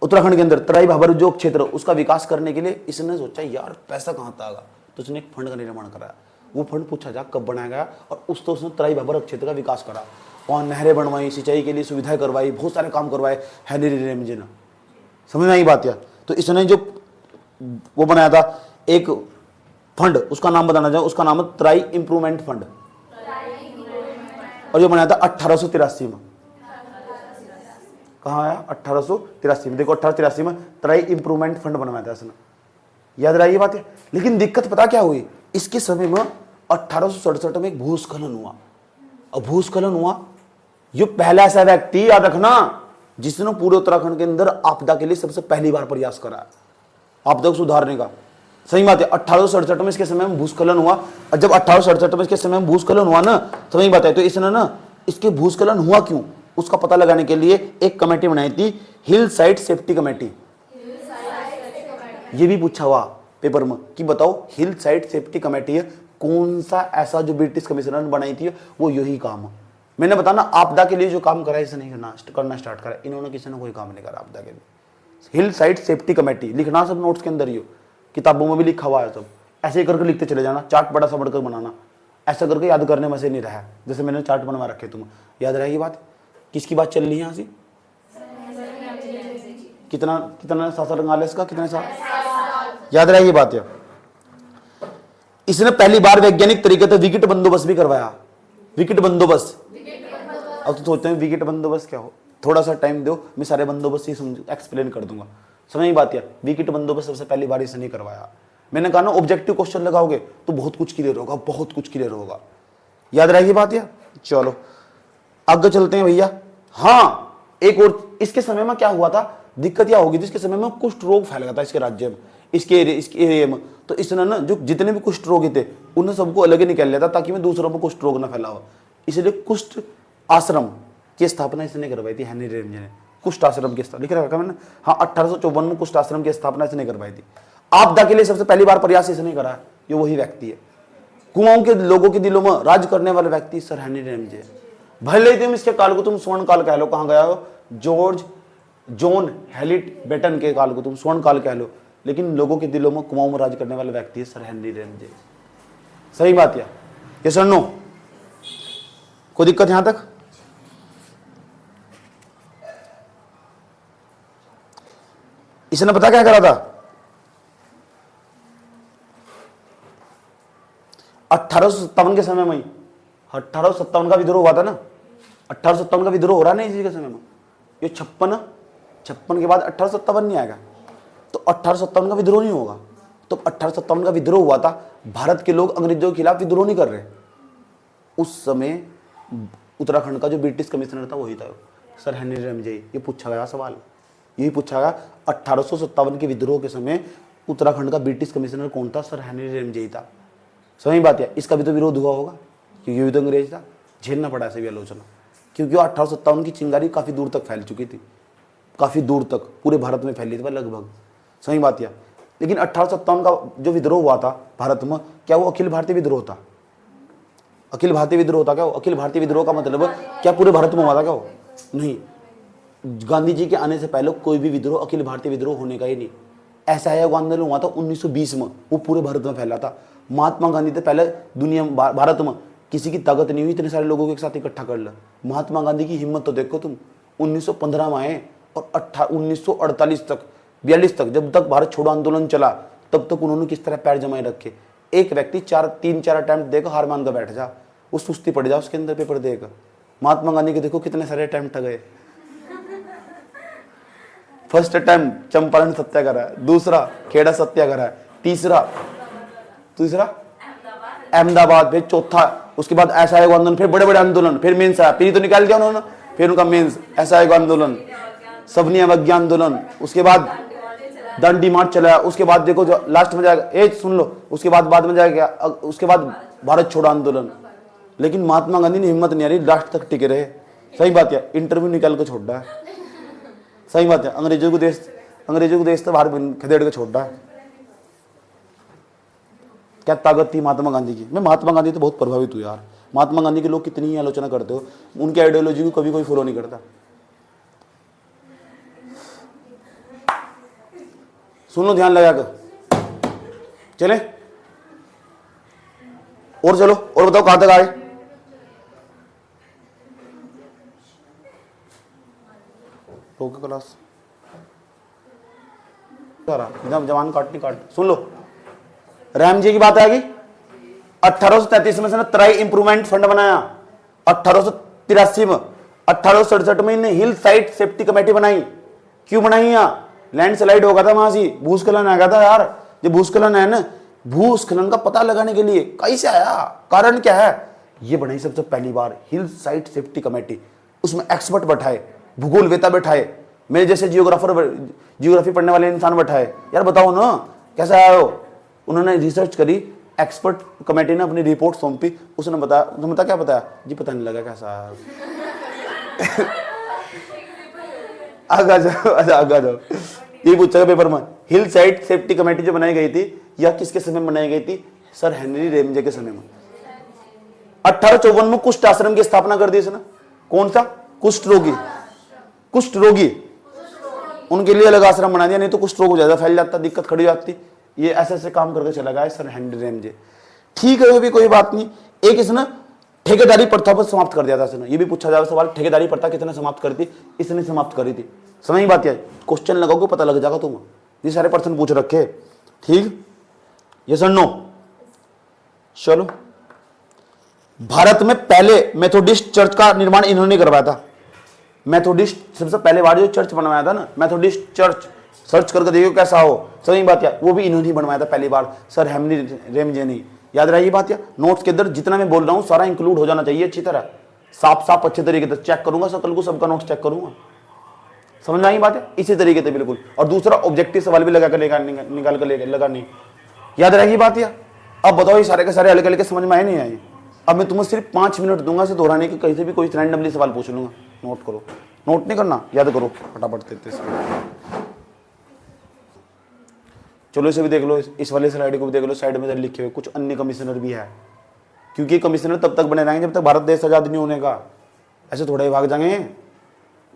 उत्तराखंड के अंदर तराई भाबर जो क्षेत्र उसका विकास करने के लिए इसने सोचा यार पैसा कहां से आएगा, तो उसने एक फंड का निर्माण कराया। वो फंड पूछा जा कब बनाया गया, और उस तो उसने तराई भाबर क्षेत्र का विकास करा, वहां नहरें बनवाई, सिंचाई के लिए सुविधाएं करवाई, बहुत सारे काम करवाए हेनरी रेमजे ने। समझ में आई बात यार? तो इसने जो वो बनाया था एक फंड, उसका नाम बताना चाहूँ, उसका नाम है तराई इंप्रूवमेंट फंड, और जो बनाया था 1883 में। कहाँ आया? 1883 में। देखो 1883 में तराई इंप्रूवमेंट फंड बनवाया था इसने, याद रही ये बात है। लेकिन दिक्कत पता क्या हुई, इसके समय में 1867 में एक भूस्खलन हुआ, और भूस्खलन हुआ, ये पहला ऐसा व्यक्ति याद रखना जिसने पूरे उत्तराखंड के अंदर आपदा के लिए सबसे पहली बार प्रयास करा, आपदा को सुधारने का। सही बात है। 1867 में इसके समय में भूस्खलन हुआ, और जब 1867 में इसके समय में भूस्खलन हुआ ना, तो वही बात है, तो इसने ना इसके भूस्खलन हुआ क्यों उसका पता लगाने के लिए एक कमेटी बनाई थी, हिल साइड सेफ्टी कमेटी। ये भी पूछा हुआ पेपर में कि बताओ हिल साइड सेफ्टी कमेटी है कौन सा ऐसा जो ब्रिटिश कमिश्नर ने बनाई थी, वो यही काम है। मैंने बताना आपदा के लिए जो काम करा इसे नहीं करना स्टार्ट करा इन्होंने, किसी ने कोई काम नहीं करा आपदा के लिए। हिल साइड सेफ्टी कमेटी लिखना सब नोट्स के अंदर ही हो, किताबों में भी लिखा हुआ है सब, ऐसे ही करके लिखते चले जाना, चार्ट बड़ा सा बढ़कर बनाना, ऐसा करके याद करने में से नहीं रहा। जैसे मैंने चार्ट बनवा रखे तुम, याद रहेगी बात। किसकी बात चल रही है यहाँ से? कितना कितना शासन रंगाले इसका, कितने साल? याद रहेगी बात है। इसने पहली बार वैज्ञानिक तरीके से विकेट बंदोबस्त भी करवाया। विकेट बंदोबस्त, अब तो सोचते हैं विकेट बंदोबस्त क्या हो, थोड़ा सा टाइम दो, मैं सारे बंदोबस्त ही एक्सप्लेन कर दूंगा। समझ में बात है। विकेट बंदोबस्त सबसे पहली बार इसने नहीं करवाया। मैंने कहा ना ऑब्जेक्टिव क्वेश्चन लगाओगे तो बहुत कुछ क्लियर होगा, बहुत कुछ क्लियर होगा। याद रहेगी बात यार। चलो आगे चलते हैं भैया। हाँ एक और, इसके समय में क्या हुआ था, दिक्कत क्या होगी थी, इसके समय में कुष्ठ रोग फैल गया था इसके राज्य में, इसके एरिया में। तो इसने ना जो जितने भी कुष्ठ रोगी थे उन्हें सबको अलग ही निकाल लिया था ताकि मैं दूसरों में कुष्ठ रोग ना फैला हो। इसलिए कुष्ठ आश्रम की स्थापना इसने करवाई थी हेनरी रेमजे ने। कुष्ठ आश्रम की स्थापना लिख रखा मैंने, हाँ 1854 में कुष्ठ आश्रम की स्थापना इसने करवाई थी। आपदा के लिए सबसे पहली बार प्रयास इसने करा, ये वही व्यक्ति है। कुमाऊं के लोगों के दिलों में राज करने वाले व्यक्ति सर हेनरी रेमजे। भले तुम इसके काल को तुम स्वर्ण काल कह लो, कहाँ गया हो, जॉर्ज जॉन हेलिट बेटन के काल को तुम स्वर्ण काल कह लो, लेकिन लोगों के दिलों में कुमाऊं में राज करने वाले व्यक्ति है सर हेनरी रेमजे। सही बात है ये सर? नो कोई दिक्कत यहां तक? इसने पता क्या करा था, 1857 के समय में ही 1857 का विद्रोह हुआ था ना, 1857 का विद्रोह हो रहा नहीं इसी के समय में। ये 56 के बाद 1857 नहीं आएगा, तो 1857 का विद्रोह नहीं होगा। तो 1857 का विद्रोह हुआ था, भारत के लोग अंग्रेजों के खिलाफ विद्रोह नहीं कर रहे। उस समय उत्तराखंड का जो ब्रिटिश कमिश्नर था वही था सर हेनरी रेमजे। ये पूछा गया सवाल, यही पूछा गया 1857 के विद्रोह के समय उत्तराखंड का ब्रिटिश कमिश्नर कौन था, सर हेनरी रेमजे था। समझ बात है। इसका भी तो विरोध हुआ होगा क्योंकि ये भी तो अंग्रेज था, झेलना पड़ा ऐसे भी आलोचना, क्योंकि 1857 की चिंगारी काफी दूर तक फैल चुकी थी, काफी दूर तक पूरे भारत में फैली थी लगभग। सही बात है। लेकिन 1857 का जो विद्रोह हुआ था भारत में, क्या वो अखिल भारतीय विद्रोह था? अखिल भारतीय विद्रोह होता क्या हो? अखिल भारतीय विद्रोह का मतलब क्या पूरे भारत में हुआ था क्या हो? नहीं, गांधी जी के आने से पहले कोई भी विद्रोह अखिल भारतीय विद्रोह होने का ही नहीं। असहयोग आंदोलन हुआ था 1920 में, वो पूरे भारत में फैला था। महात्मा गांधी थे पहले दुनिया भारत में किसी की ताकत नहीं हुई इतने सारे लोगों को एक साथ इकट्ठा कर ला। महात्मा गांधी की हिम्मत तो देखो तुम, 1915 में आए और 1948 तक 42 तक जब तक भारत छोड़ो आंदोलन चला तब तक उन्होंने किस तरह पैर जमाए रखे। एक व्यक्ति 3-4 अटेम्प्ट देकर हार मान कर बैठ जा, वो सुस्ती पड़ जा उसके अंदर पेपर देकर। महात्मा गांधी के देखो कितने सारे अटेम्प्ट गए। फर्स्ट अटेम्प्ट चंपारण सत्याग्रह, दूसरा खेड़ा सत्याग्रह, तीसरा अहमदाबाद, फिर चौथा उसके बाद असहयोग आंदोलन, फिर बड़े बड़े आंदोलन, फिर मेंस आया, फिर तो निकाल दिया उन्होंने, फिर उनका मेंस, असहयोग आंदोलन, सबनी अवज्ञा आंदोलन, उसके बाद दांडी मार्च चलाया, उसके बाद देखो जो लास्ट में जाएगा एज सुन लो, उसके बाद में जाएगा उसके बाद भारत छोड़ो आंदोलन। लेकिन महात्मा गांधी ने हिम्मत नहीं आ रही, लास्ट तक टिके रहे। सही बात है, इंटरव्यू निकाल के छोड़ रहा है। सही बात है, अंग्रेजों को देश तो बाहर खदेड़ के छोड़ रहा है। क्या ताकत थी महात्मा गांधी की। मैं महात्मा गांधी तो बहुत प्रभावित हूँ यार। महात्मा गांधी के लोग कितनी ही आलोचना करते हो, उनके आइडियोलॉजी को कभी कोई फॉलो नहीं करता। सुन लो ध्यान लगा कर, चले और चलो और बताओ कहां तक आए। क्लास जवान काट। सुन लो, राम जी की बात आएगी। 1833 में से ट्राई इंप्रूवमेंट फंड बनाया, 1883 में, 1867 में इन्हें हिल साइड सेफ्टी कमेटी बनाई। क्यों बनाई? यहाँ लैंडस्लाइड हो गया था, वहां से भूस्खलन आ गया था यार। ये भूस्खलन है ना, भूस्खलन का पता लगाने के लिए कैसे आया, कारण क्या है, ये बनाई सबसे पहली बार हिल साइड सेफ्टी कमेटी। उसमें एक्सपर्ट बैठाए, भूगोलवेता बैठाए, मेरे जैसे जियोग्राफी पढ़ने वाले इंसान बैठाए। यार बताओ ना कैसा आया हो। उन्होंने रिसर्च करी, एक्सपर्ट कमेटी ने अपनी रिपोर्ट सौंपी, उसने बताया क्या बताया जी, पता नहीं लगा कैसा आया। आगा जाओ। ये पूछा गया पेपर में, हिल साइड सेफ्टी कमेटी जो बनाई गई थी या किसके समय में बनाई गई थी? सर हेनरी रेमजे के समय में। 1854 में कुष्ठ आश्रम की स्थापना कर दी इसने। कौन सा? कुष्ठ रोगी, उनके लिए अलग आश्रम बना दिया, नहीं तो कुष्ठ रोग ज्यादा फैल जाता, दिक्कत खड़ी हो जाती। ये ऐसे काम करके चला गया सर हेनरी रेमजे। ठीक है, वो भी कोई बात नहीं। एक इसने ठेकेदारी प्रथा पर समाप्त कर दिया था इसने। ये भी पूछा जाएगा सवाल, ठेकेदारी प्रथा किसने समाप्त करी थी? इसने समाप्त करी थी। समझ बात है, क्वेश्चन लगाओगे पता लग जाएगा तुम, ये सारे पर्सन पूछ रखे। ठीक, ये सर नो। चलो, भारत में पहले मेथोडिस्ट चर्च का निर्माण इन्होंने करवाया था। मेथोडिस्ट सबसे पहले बार जो चर्च बनवाया था ना, मेथोडिस्ट चर्च, सर्च करके देखो कैसा हो। सही बात है, वो भी इन्होंने बनवाया था पहली बार, सर हेनरी रेमजे ने। याद रही बात है, नोट्स के अंदर जितना मैं बोल रहा हूँ सारा इंक्लूड हो जाना चाहिए अच्छी तरह, साफ अच्छे तरीके से चेक करूंगा, कल को सबका नोट्स चेक करूंगा। समझ में आई बात है? इसी तरीके से बिल्कुल। और दूसरा ऑब्जेक्टिव सवाल भी लगा कर निकाल कर लगानी। याद रहेगी बात है? अब बताओ ये सारे के सारे अलग अलग समझ में आए नहीं आए? अब मैं तुम्हें सिर्फ 5 मिनट दूंगा इसे दोहराने की, कहीं से भी कोई रैंडमली सवाल पूछ लूंगा, नोट करो। नोट नहीं करना, याद करो फटाफट देते। चलो इसे भी देख लो, इस वाले स्लाइड को भी देख लो, साइड में लिखे हुए कुछ अन्य कमिश्नर भी है, क्योंकि कमिश्नर तब तक बने रहेंगे जब तक भारत देश आजाद नहीं होने का। ऐसे थोड़ा ही भाग जाएंगे।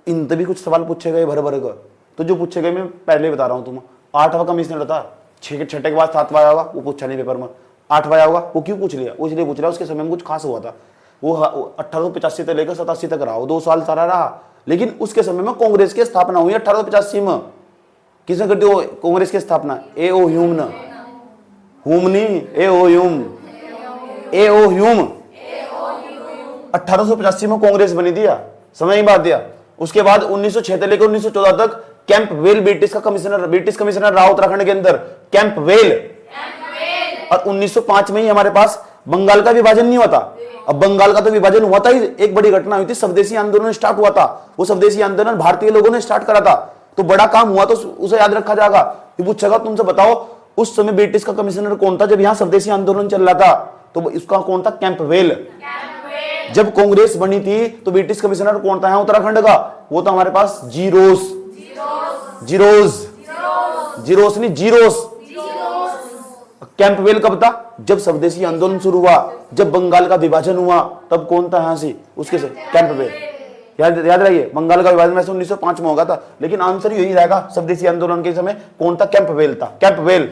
इन तभी कुछ सवाल पूछे गए भर का, तो जो पूछे गए मैं पहले बता रहा हूँ तुम्हें। 8वां कमिश्नर था, 6 के बाद 7वां आया होगा, वो पूछा नहीं पेपर में। 8वां आया होगा, वो क्यों पूछ लिया? वो इसलिए पूछ रहा, उसके समय में कुछ खास हुआ था। वो 1885 से लेकर 87 तक रहा, वो 2 साल सारा रहा। लेकिन उसके समय में कांग्रेस की स्थापना हुई 1885 में। किसने कर दी कांग्रेस की स्थापना? ए.ओ. ह्यूम ने। ह्यूम नहीं, ए.ओ. ह्यूम। 1885 में कांग्रेस बनी दिया। समझ बात दिया। उसके बाद 1906 से लेकर 1914 तक कैंप वेल ब्रिटिश कमिश्नर रहा उत्तराखंड के अंदर, कैंप वेल। और 1905 में ही हमारे पास बंगाल का विभाजन नहीं हुआ था। अब बंगाल का तो विभाजन हुआ था ही, एक बड़ी घटना हुई थी, स्वदेशी आंदोलन स्टार्ट हुआ था। वो स्वदेशी आंदोलन भारतीय लोगों ने स्टार्ट करा था, तो बड़ा काम हुआ, तो उसे याद रखा जाएगा। ये पूछेगा तुमसे बताओ उस समय ब्रिटिश का कमिश्नर कौन था जब यहाँ स्वदेशी आंदोलन चल रहा था? तो इसका कौन था? Camp well. जब कांग्रेस बनी थी तो ब्रिटिश कमिश्नर कौन था यहाँ उत्तराखंड का? वो था हमारे पास जीरोस नहीं, जीरोस। कैंपबेल कब था? जब स्वदेशी आंदोलन शुरू हुआ, जब बंगाल का विभाजन हुआ, तब कौन था यहां से उसके से? कैंपबेल। याद रखिए, बंगाल का विभाजन वैसे 1905 में होगा था, लेकिन आंसर यही रहेगा स्वदेशी आंदोलन के समय कौन था? कैंपबेल था। कैंपबेल।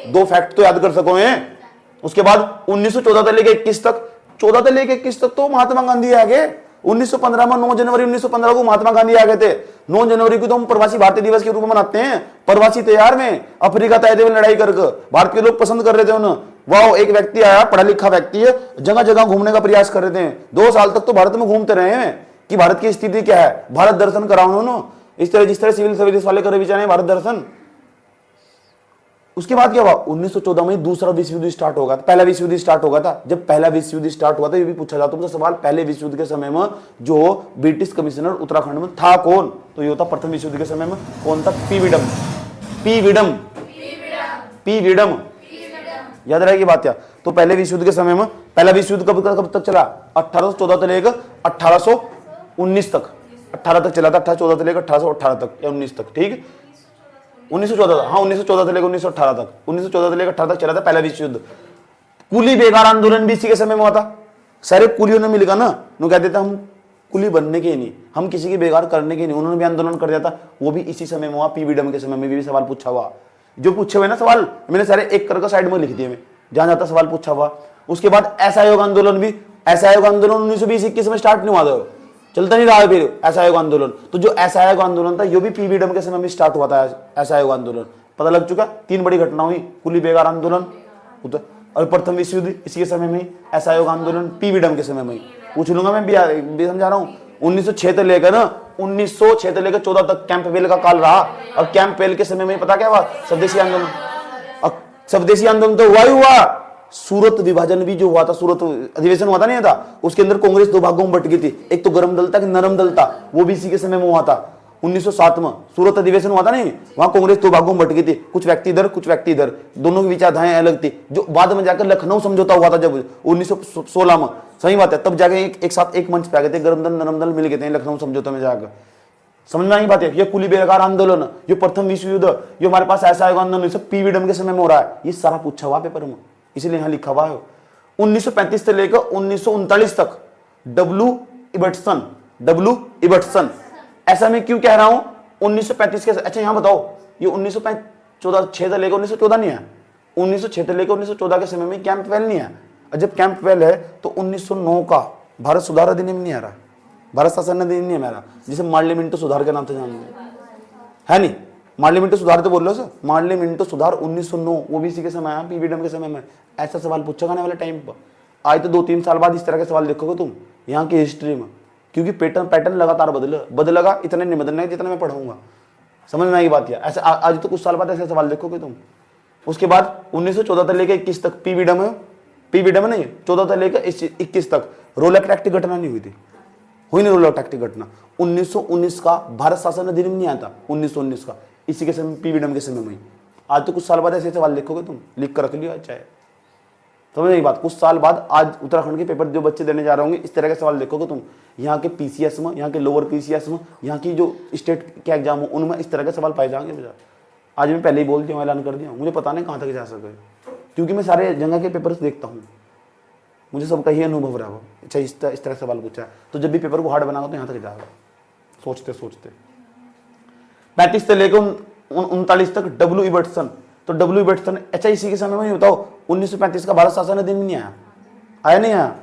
दो फैक्ट तो याद कर सको हैं। उसके बाद 1914 से लेके 21 तक, 14 से लेके 21 तक तो महात्मा गांधी आ गए। 1915 में 9 जनवरी 1915 को महात्मा गांधी आ गए थे। 9 जनवरी को तो हम प्रवासी भारतीय दिवस के रूप में मनाते हैं। प्रवासी तैयार में अफ्रीका तय में लड़ाई करके भारत के लोग पसंद कर रहे थे उन्हें। वाह, एक व्यक्ति आया, पढ़ा लिखा व्यक्ति है, जगह जगह घूमने का प्रयास कर रहे थे। 2 साल तक तो भारत में घूमते रहे हैं कि भारत की स्थिति क्या है, भारत दर्शन करा उन्होंने, इस तरह जिस तरह सिविल सर्विस वाले करे बेचारे भारत दर्शन। उसके बाद क्या हुआ? 1914 में दूसरा विश्व युद्ध स्टार्ट होगा। पहला विश्व युद्ध स्टार्ट होगा था। जब पहला विश्व युद्ध स्टार्ट हुआ था, ये भी पूछा जाता है सवाल, पहले विश्व युद्ध के समय में जो ब्रिटिश कमिश्नर उत्तराखंड में था कौन? तो ये होता प्रथम विश्व युद्ध के समय में कौन था? पी विडम। पी विडम। पी विडम। याद रहेगी बात क्या? तो पहले विश्व युद्ध के समय में, पहला विश्व युद्ध कब तक चला? 1814 से लेकर 1819 तक, 18 तक चला था। 1814 से लेकर 1818 तक या 19 तक, ठीक। 1914, हाँ 1914 से लेकर 1918 तक, 1914 से लेकर 18 तक चला था पहला विश्व युद्ध। कुली बेगार आंदोलन भी इसी के समय में हुआ था। सारे कुलियों ने मिलकर ना, वो कहते थे हम कुली बनने के नहीं, हम किसी की बेगार करने के नहीं, उन्होंने भी आंदोलन कर दिया था। वो भी इसी समय में हुआ। पी विडम के समय में भी सवाल पूछा हुआ। जो पूछे हुए ना सवाल, मैंने सारे एक करके साइड में लिख दिए, जहां जाता सवाल पूछा हुआ। उसके बाद असहयोग आंदोलन भी, असहयोग आंदोलन 1920-21 में स्टार्ट नहीं हुआ था, चलता नहीं रहा फिर असहयोग आंदोलन। तो जो असहयोग आंदोलन था, ये भी पी विडम के समय में स्टार्ट हुआ था असहयोग आंदोलन। पता लग चुका? 3 बड़ी घटना हुई, कुली बेगार आंदोलन और प्रथम विश्व युद्ध इसी के समय में, असहयोग आंदोलन पी विडम के समय में। पूछ लूंगा मैं भी समझा रहा हूँ। 1906 से लेकर ना 1906 से लेकर 14 तक कैंपबेल का काल रहा। और कैंपबेल के समय में पता क्या हुआ? स्वदेशी आंदोलन। और स्वदेशी आंदोलन तो हुआ ही हुआ, सूरत विभाजन भी जो हुआ था, सूरत अधिवेशन हुआ था नहीं था, उसके अंदर कांग्रेस 2 भागों में बट गई थी। एक तो गर्म दल था, नरम दल था, वो भी इसी के समय में हुआ था। 1907 में सूरत अधिवेशन हुआ था नहीं, वहां कांग्रेस 2 भागों में बट गई थी, कुछ व्यक्ति इधर कुछ व्यक्ति इधर, दोनों की विचारधाराएं अलग थी। जो बाद में जाकर लखनऊ समझौता हुआ था जब 1916 में, सही बात है, तब जाके एक साथ एक मंच पे आ गए थे, गर्म दल नरम दल मिल गए थे लखनऊ समझौते में जाकर। समझ में आई बात है? ये कुली बेगार आंदोलन, ये प्रथम विश्व युद्ध, ये हमारे पास असहयोग आंदोलन, सब पी विडम के समय में हो रहा है। ये सारा पूछा हुआ पेपर में, इसलिए यहां लिखा हुआ है। 1935 से लेकर 1939 तक डब्ल्यू इबर्टसन। ऐसा मैं क्यों कह रहा हूं 1935 के? अच्छा यहां बताओ, ये 1914 से लेकर 1914 नहीं है, 1906 से लेकर 1914 के समय में कैंपबेल नहीं है। और जब कैंपबेल है तो 1909 का भारत सुधार अधिनियम नहीं आ रहा, भारत शासन अधिनियम आ रहा, जिसे मार्लियामेंटो सुधार के नाम से जानते है नहीं? मार्लियामेंटो सुधार तो बोल रहे हो सर, मार्लियामेंटो सुधार 1909, वो भी इसी के समय आया, पी विडम के समय में। ऐसा सवाल पूछा जाने वाले टाइम पर आज तो 2-3 साल बाद इस तरह के सवाल देखोगे तुम यहाँ की हिस्ट्री में, क्योंकि पैटर्न लगातार बदलेगा, इतने नहीं बदलने जितना मैं पढ़ाऊंगा। समझ में आएगी बात? ऐसे आज तो कुछ साल बाद ऐसे सवाल देखोगे तुम। उसके बाद 1914 से लेकर 21 तक पी विडम है, पी विडम नहीं 14 से लेकर 21 तक रोलक एक्ट की घटना नहीं हुई थी, हुई नहीं रोलक एक्ट की घटना। 1919 का भारत शासन अधिनियम नहीं आया था, 1919 का, इसी के समय पी विडम के समय में। आज तो कुछ साल बाद ऐसे सवाल लिखोगे तुम, लिख कर रख लियो चाहे। समझ नहीं बात? कुछ साल बाद आज उत्तराखंड के पेपर जो बच्चे देने जा रहे होंगे, इस तरह के सवाल देखोगे तुम। यहाँ के पीसीएस में, यहाँ के लोअर पीसीएस में, यहाँ की जो स्टेट के एग्जाम हो उनमें इस तरह के सवाल पाए जाएंगे बेटा। आज मैं पहले ही बोल दिया, ऐलान कर दिया, मुझे पता नहीं कहाँ तक जा सके, क्योंकि मैं सारे जगह के पेपर देखता हूँ, मुझे सबका ही अनुभव रहा हो। अच्छा इस तरह सवाल पूछा है तो जब भी पेपर को हार्ड बनाओ तो यहाँ तक जाएगा सोचते सोचते। 35 से लेकर 39 तक डब्ल्यू इबर्टसन। तो डब्ल्यू इबर्टसन, अच्छा इसी के समय में बताओ 1935 का भारत शासन अधिनियम नहीं आया नहीं आया,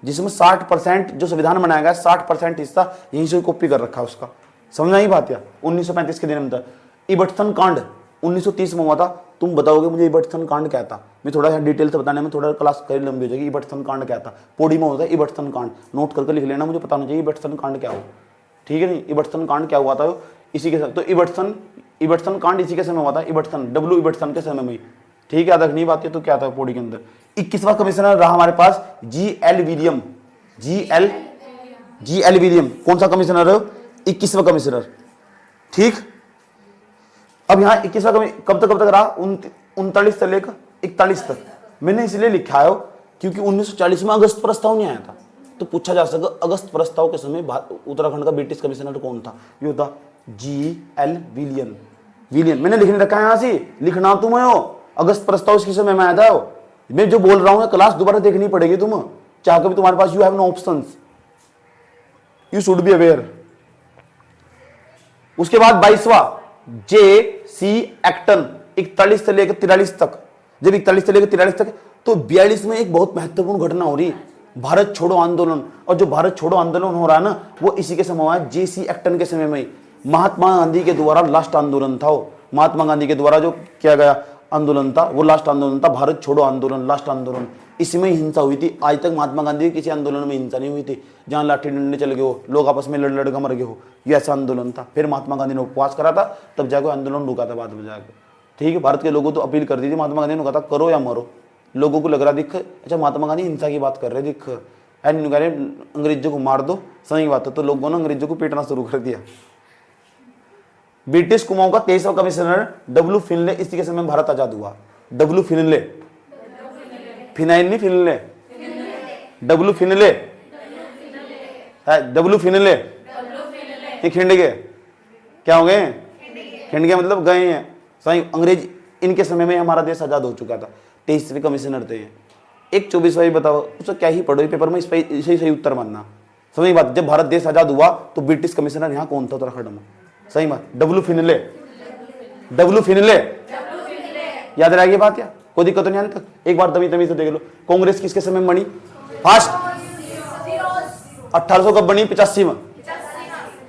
जिसमें 60% जो संविधान बनाया गया 60% हिस्सा यहीं से कॉपी कर रखा है उसका। समझ में आई बात? या 1935 के दिन में था। इबर्टसन कांड 1930 में हुआ था। तुम बताओगे मुझे इबर्टसन कांड क्या था? मैं थोड़ा सा डिटेल से बताने में थोड़ा क्लास कहीं लंबी हो जाएगी। इबर्टसन कांड क्या था? पौड़ी में होता है इबर्टसन कांड, नोट करके लिख लेना, मुझे पता होना चाहिए इबर्टसन कांड क्या हो, ठीक है नहीं? इबर्टसन कांड क्या हुआ था इसी के साथ, तो इबर्टसन कांड इसी के समय हुआ था, इबर्टसन डब्ल्यू इबर्टसन के समय में, ठीक है? याद रखनी बात है। तो क्या था पौड़ी के अंदर 21वां कमिश्नर रहा हमारे पास जी.एल. विलियम। जी.एल. विलियम कौन सा कमिश्नर है? 21वां कमिश्नर, ठीक। अब यहाँ 21वां कब तक रहा? 39 से लेकर 41 तक। मैंने इसलिए लिखा है क्योंकि 1940 में अगस्त प्रस्ताव नहीं आया था, तो पूछा जा सके अगस्त प्रस्ताव के समय उत्तराखंड का ब्रिटिश कमिश्नर कौन था? ये होता जी.एल. विलियम। मैंने लिखने रखा है यहाँ से, लिखना तुम हो, अगस्त प्रस्ताव किस समय में आया था? मैं जो बोल रहा हूं क्लास दोबारा देखनी पड़ेगी तुम, चाह के भी तुम्हारे पास, you have no options, you should be aware. उसके बाद 22वां जे सी एक्टन 41 से लेकर 43 तक। जब 41 से लेकर 43 तक, तो 42 में एक बहुत महत्वपूर्ण घटना हो रही, भारत छोड़ो आंदोलन। और जो भारत छोड़ो आंदोलन हो रहा है ना, वो इसी के समय हुआ है, जे सी एक्टन के समय में ही। महात्मा गांधी के द्वारा लास्ट आंदोलन था वो, महात्मा गांधी के द्वारा जो किया गया आंदोलन था वो लास्ट आंदोलन था, भारत छोड़ो आंदोलन, लास्ट आंदोलन। इसमें ही हिंसा हुई थी। आज तक महात्मा गांधी किसी आंदोलन में हिंसा नहीं हुई थी जहां लाठी डंडे चल गए हो, लोग आपस में लड़ के मर गए हो, ये ऐसा आंदोलन था। फिर महात्मा गांधी ने उपवास करा था, तब जाकर आंदोलन रुका था बाद में जाकर। ठीक है, भारत के लोगों तो अपील कर दी थी, महात्मा गांधी ने कहा था करो या मरो। लोगों को लग रहा दिख, अच्छा महात्मा गांधी हिंसा की बात कर रहे दिख, कह रहे अंग्रेजों को मार दो, सही बात है। तो लोगों ने अंग्रेजों को पीटना शुरू कर दिया। ब्रिटिश कुमाऊं का 23वां कमिश्नर डब्ल्यू फिनले, इसी के समय भारत आजाद हुआ। डब्ल्यू फिनले, फिनाइल नहीं फिनले, डब्ल्यू फिनले है, डब्ल्यू फिनले ये खिंडगे क्या हो गए? खिंडगे मतलब गए हैं, सही। अंग्रेज इनके समय में हमारा देश आजाद हो चुका था। 23वें कमिश्नर थे। एक 24वां बताओ, उसको क्या ही पढ़ो पेपर में, इस पे सही उत्तर मानना। सही बात, जब भारत देश आजाद हुआ तो ब्रिटिश कमिश्नर यहाँ कौन था उत्तराखंड में? सही बात, डब्ल्यू फिनले, डब्ल्यू फिनले, याद रहेगी बात या कोई दिक्कत नहीं आने तक? एक बार तभी से देख लो। कांग्रेस किसके समय में बनी? फास्ट 1800 कब बनी? 85 में।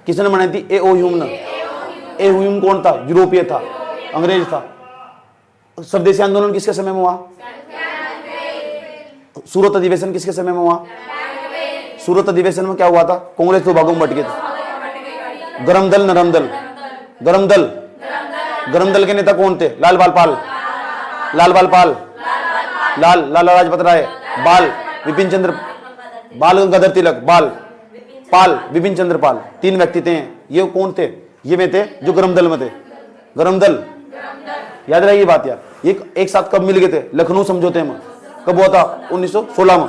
किसने बनाई थी? ए ओ ह्यूम ने। ए ह्यूम कौन था? यूरोपीय था, अंग्रेज था। स्वदेशी आंदोलन किसके समय में हुआ? सूरत अधिवेशन किसके समय में हुआ? सूरत अधिवेशन में क्या हुआ था? कांग्रेस दो भागों में बट गई थी। गरम दल, नरम दल। गरम दल, गरम दल के नेता कौन थे? लाल बाल पाल, लाल बाल पाल, लाल लाला लाजपत राय, बाल विपिन चंद्र, बाल गंगाधर तिलक, बाल पाल विपिन चंद्र पाल। 3 व्यक्ति थे। ये कौन थे? ये में थे जो गरम दल में थे। गरम दल, याद रहेगी बात यार। ये एक साथ कब मिल गए थे? लखनऊ समझौते में। कब हुआ था? 1916 में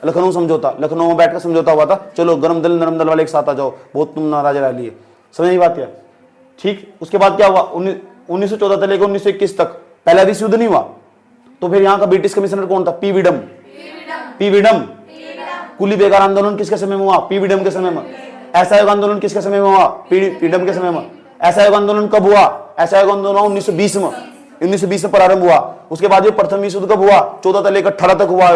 लखनऊ समझौता। लखनऊ में बैठकर समझौता हुआ था, चलो गरम दल नरम दल वाले एक साथ आ जाओ, बहुत तुम नाराज रह लिए। समझ बात यार, ठीक। उसके बाद क्या हुआ? 1914 से लेकर 1921 तक पहला विश्व युद्ध नहीं हुआ। तो फिर यहाँ का ब्रिटिश कमिश्नर कौन था? P विडम, P विडम। कुली बेकार आंदोलन किसके समय में हुआ? पी विडम के समय में। असहयोग आंदोलन किसके समय में हुआ? पी विडम के समय में। असहयोग आंदोलन कब हुआ? असहयोग आंदोलन 1920 में, 1920 में प्रारंभ हुआ। उसके बाद ये प्रथम विश्व युद्ध कब हुआ? 14 से लेकर 18 तक हुआ।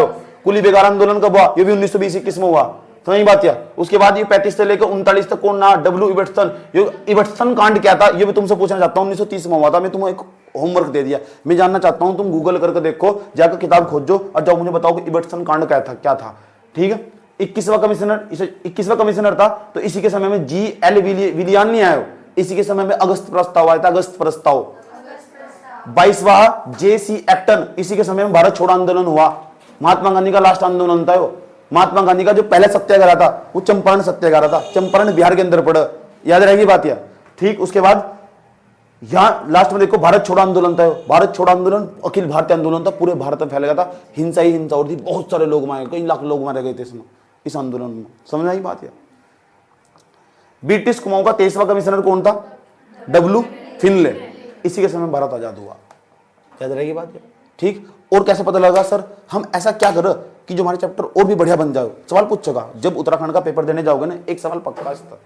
कुली बेकार आंदोलन कब हुआ? ये भी 1920-21 में हुआ। समझ बात या? उसके बाद ये 35 से लेकर 39 तक कौन ना? डब्ल्यू इबर्टसन। ये इबर्टसन कांड क्या था ये भी तुमसे पूछना चाहता हूँ। 1930 में हुआ था। मैं तुम्हें एक होमवर्क दे दिया, मैं जानना चाहता हूँ, तुम गूगल करके देखो, जाकर किताब खोजो और जाओ मुझे बताओ कि इबर्टसन कांड क्या था। ठीक है। 21वां कमिश्नर था, तो इसी के समय में जी एल विलियन नहीं आया, इसी के समय में अगस्त प्रस्ताव आया था, अगस्त प्रस्ताव। 22वां जे सी एक्टन, इसी के समय में भारत छोड़ो आंदोलन हुआ। महात्मा गांधी का लास्ट आंदोलन था। महात्मा गांधी का जो पहला सत्याग्रह था वो चंपारण सत्याग्रह था। चंपारण बिहार के अंदर पड़ा, याद रहेगी बात यार। ठीक। उसके बाद यहां लास्ट में देखो भारत छोड़ो आंदोलन था। भारत छोड़ो आंदोलन अखिल भारतीय आंदोलन था, पूरे भारत में फैल गया था। हिंसा ही हिंसा और थी, बहुत सारे लोग मारे, कई लाख लोग मारे गए थे इसमें, इस आंदोलन में। समझ आई बात यार। ब्रिटिश कुमाऊं का 23वां कमिश्नर कौन था? डब्ल्यू फिनले। इसी के समय भारत आजाद हुआ। याद रहेगी बात यार। ठीक। और कैसे पता लगा सर हम ऐसा क्या करें कि जो हमारे चैप्टर और भी बढ़िया बन जाए? सवाल पूछेगा जब उत्तराखंड का पेपर देने जाओगे ना, एक सवाल पक्का इसका,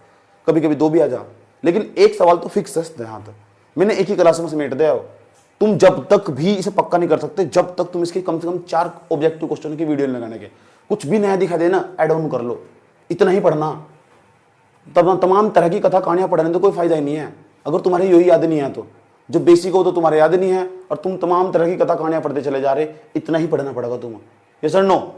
कभी कभी 2 भी आ जा, लेकिन एक सवाल तो फिक्स है यहाँ तक। मैंने एक ही क्लास में समेट दिया हो। तुम जब तक भी इसे पक्का नहीं कर सकते जब तक तुम इसके कम से कम 4 ऑब्जेक्टिव क्वेश्चन की वीडियो लगाने के, कुछ भी नया दिखा देना ऐड ऑन कर लो। इतना ही पढ़ना, तब तमाम तरह की कथा कहानियां पढ़ने तो कोई फायदा ही नहीं है अगर तुम्हारी यही याद नहीं है। तो जो बेसिक हो तो तुम्हारे याद नहीं है और तुम तमाम तरह की कथा कहानियां पढ़ते चले जा रहे, इतना ही पढ़ना पड़ेगा तुम्हें। ये सर नो,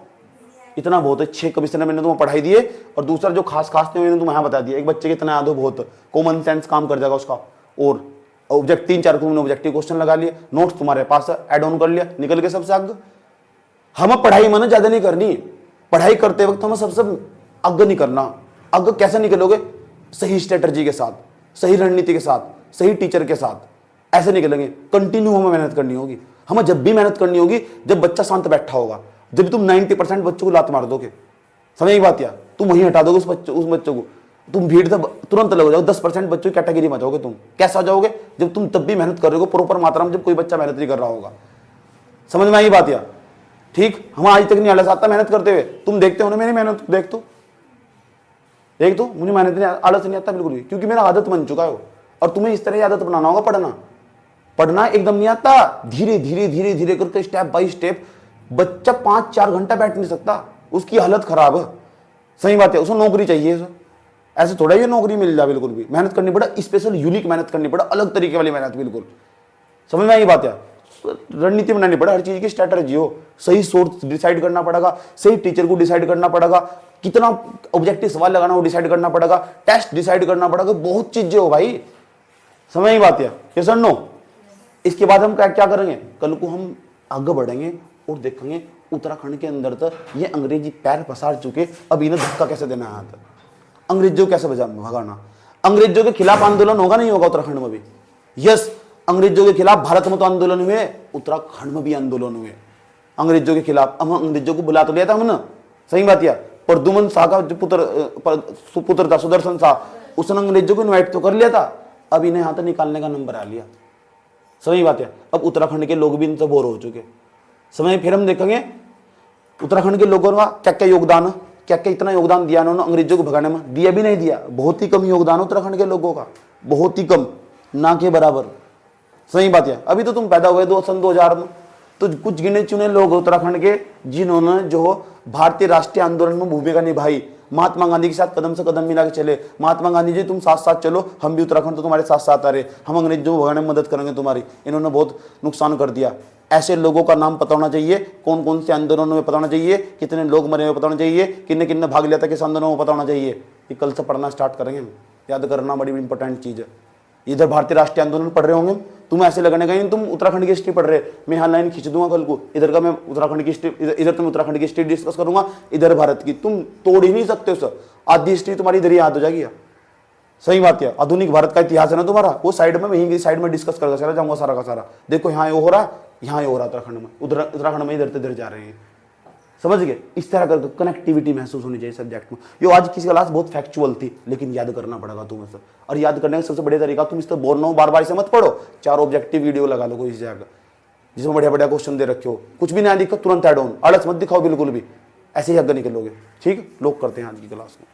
इतना बहुत है। 6 कमिश्नर मैंने तुम्हें पढ़ाई दिए और दूसरा जो खास थे मैंने तुम्हें बता दिया। एक बच्चे के इतना याद हो बहुत, कॉमन सेंस काम कर जाएगा उसका। और ऑब्जेक्ट 3-4 ऑब्जेक्टिव क्वेश्चन लगा लिए, नोट्स तुम्हारे पास है, ऐड ऑन कर लिया, निकल के सबसे आगे। हम पढ़ाई माने ज्यादा नहीं करनी, पढ़ाई करते वक्त हमें सबसे आगे नहीं करना। आगे कैसे निकलोगे? सही स्ट्रेटजी के साथ, सही रणनीति के साथ, सही टीचर के साथ, ऐसे निकलेंगे। कंटिन्यू हमें मेहनत करनी होगी। हमें जब भी मेहनत करनी होगी जब बच्चा शांत बैठा होगा, जब तुम 90% बच्चों को लात मार दोगे। समझ की बात यार? तुम वहीं हटा दोगे उस बच्चों को, तुम भीड़ से तुरंत लग जाओगे। 10% बच्चों की कैटेगरी में जाओगे तुम। कैसा जाओगे? जब तुम तब भी मेहनत कर रहे हो प्रॉपर मात्रा में, जब कोई बच्चा मेहनत नहीं कर रहा होगा। समझ में आई बात या? ठीक, हम आज तक नहीं आलस आता मेहनत करते हुए, तुम देखते हो ना मेरी मेहनत, देख तो मुझे मेहनत नहीं, आलस नहीं आता बिल्कुल भी, क्योंकि मेरा आदत बन चुका है वो। और तुम्हें इस तरह की आदत बनाना होगा। पढ़ना एकदम नहीं आता, धीरे धीरे धीरे धीरे करके स्टेप बाय स्टेप। बच्चा 5-4 घंटा बैठ नहीं सकता, उसकी हालत खराब है। सही बात है, उसको नौकरी चाहिए सर, ऐसे थोड़ा ही नौकरी मिल जाए, बिल्कुल भी मेहनत करनी पड़ा, स्पेशल यूनिक मेहनत करनी पड़ा, अलग तरीके वाली मेहनत, बिल्कुल समझ में आई बात है। रणनीति बनानी पड़ा, हर चीज की स्ट्रेटजी हो, सही सोर्स डिसाइड करना पड़ेगा, सही टीचर को डिसाइड करना पड़ेगा, कितना ऑब्जेक्टिव सवाल लगाना वो डिसाइड करना पड़ेगा, टेस्ट डिसाइड करना पड़ेगा, बहुत चीजें हो भाई, समझ में आई बात है। ये सर नो, इसके बाद हम क्या करेंगे, कल को हम आगे बढ़ेंगे और देखेंगे उत्तराखंड के अंदर तो ये अंग्रेजी पैर पसार चुके, अब इन्हें धक्का कैसे देना है, अंग्रेजों कैसे भगाना। अंग्रेजों के खिलाफ आंदोलन होगा नहीं होगा उत्तराखंड में भी? यस, अंग्रेजों के खिलाफ भारत में तो आंदोलन हुए, उत्तराखंड में भी आंदोलन हुए अंग्रेजों के खिलाफ। हम अंग्रेजों को बुला तो लिया था हमने, सही बात है। प्रद्युमन शाह का जो पुत्र था सुदर्शन शाह, उसने अंग्रेजों को इन्वाइट तो कर लिया था, अब इन्हें यहाँ तक निकालने का नंबर आ लिया, सही बात है। अब उत्तराखंड के लोग भी इनसे बोर हो चुके। समय फिर हम देखेंगे उत्तराखंड के लोगों का क्या क्या योगदान है, क्या क्या इतना योगदान दिया उन्होंने अंग्रेजों को भगाने में, दिया भी नहीं दिया, बहुत ही कम योगदान उत्तराखंड के लोगों का, बहुत ही कम, ना के बराबर, सही बात है। अभी तो तुम पैदा हुए सन 2000 में, तो कुछ गिने चुने लोग उत्तराखंड के जिन्होंने जो भारतीय राष्ट्रीय आंदोलन में भूमिका निभाई, महात्मा गांधी के साथ कदम से कदम मिला के चले, महात्मा गांधी जी तुम साथ साथ चलो, हम भी उत्तराखंड तो तुम्हारे साथ साथ आ रहे, हम अंग्रेजों को भगाने में मदद करेंगे तुम्हारी, इन्होंने बहुत नुकसान कर दिया। ऐसे लोगों का नाम पता होना चाहिए, कौन कौन से आंदोलनों में पता होना चाहिए, कितने लोग मरे हुए पता होना चाहिए, किन्ने किन्ने भाग लिया था किस आंदोलनों में पता होना चाहिए। ये कल से पढ़ना स्टार्ट करेंगे हम, याद करना बड़ी इंपॉर्टेंट चीज़ है। इधर भारतीय राष्ट्रीय आंदोलन पढ़ रहे होंगे, तुम ऐसे लगने का तुम उत्तराखंड की हिस्ट्री पढ़ रहे, मैं यहाँ लाइन खींच दूंगा कल को, इधर का मैं उत्तराखंड की हिस्ट्री, इधर तुम उत्तराखंड की हिस्ट्री डिस्कस करूंगा, इधर भारत की, तुम तोड़ ही नहीं सकते हो सर, आधी हिस्ट्री तुम्हारी इधर ही याद हो जाएगी। सही बात है, आधुनिक भारत का इतिहास है ना तुम्हारा, वो साइड में वहीं की साइड में डिस्कस करता चला जाऊंगा सारा का सारा। देखो यहाँ ये हो रहा है, यहाँ ये हो रहा है उत्तराखंड में, उत्तराखंड में इधर से इधर जा रहे हैं, समझ गए। इस तरह का कनेक्टिविटी महसूस होनी चाहिए सब्जेक्ट में। ये आज की क्लास बहुत फैक्चुअल थी, लेकिन याद करना पड़ेगा तुम्हें सर, और याद करने का सबसे बढ़िया तरीका, तुम इस तरह बोर ना हो, बार बार इसे मत पढ़ो, 4 ऑब्जेक्टिव वीडियो लगा लो कोई इस जगह जिसमें बढ़िया बढ़िया क्वेश्चन दे रखे हो, कुछ भी नहीं दिक्कत तुरंत ऐड ऑन, आलस मत दिखाओ बिल्कुल भी, ऐसे ही आगे निकलोगे। ठीक, लोग करते हैं आज की क्लास में।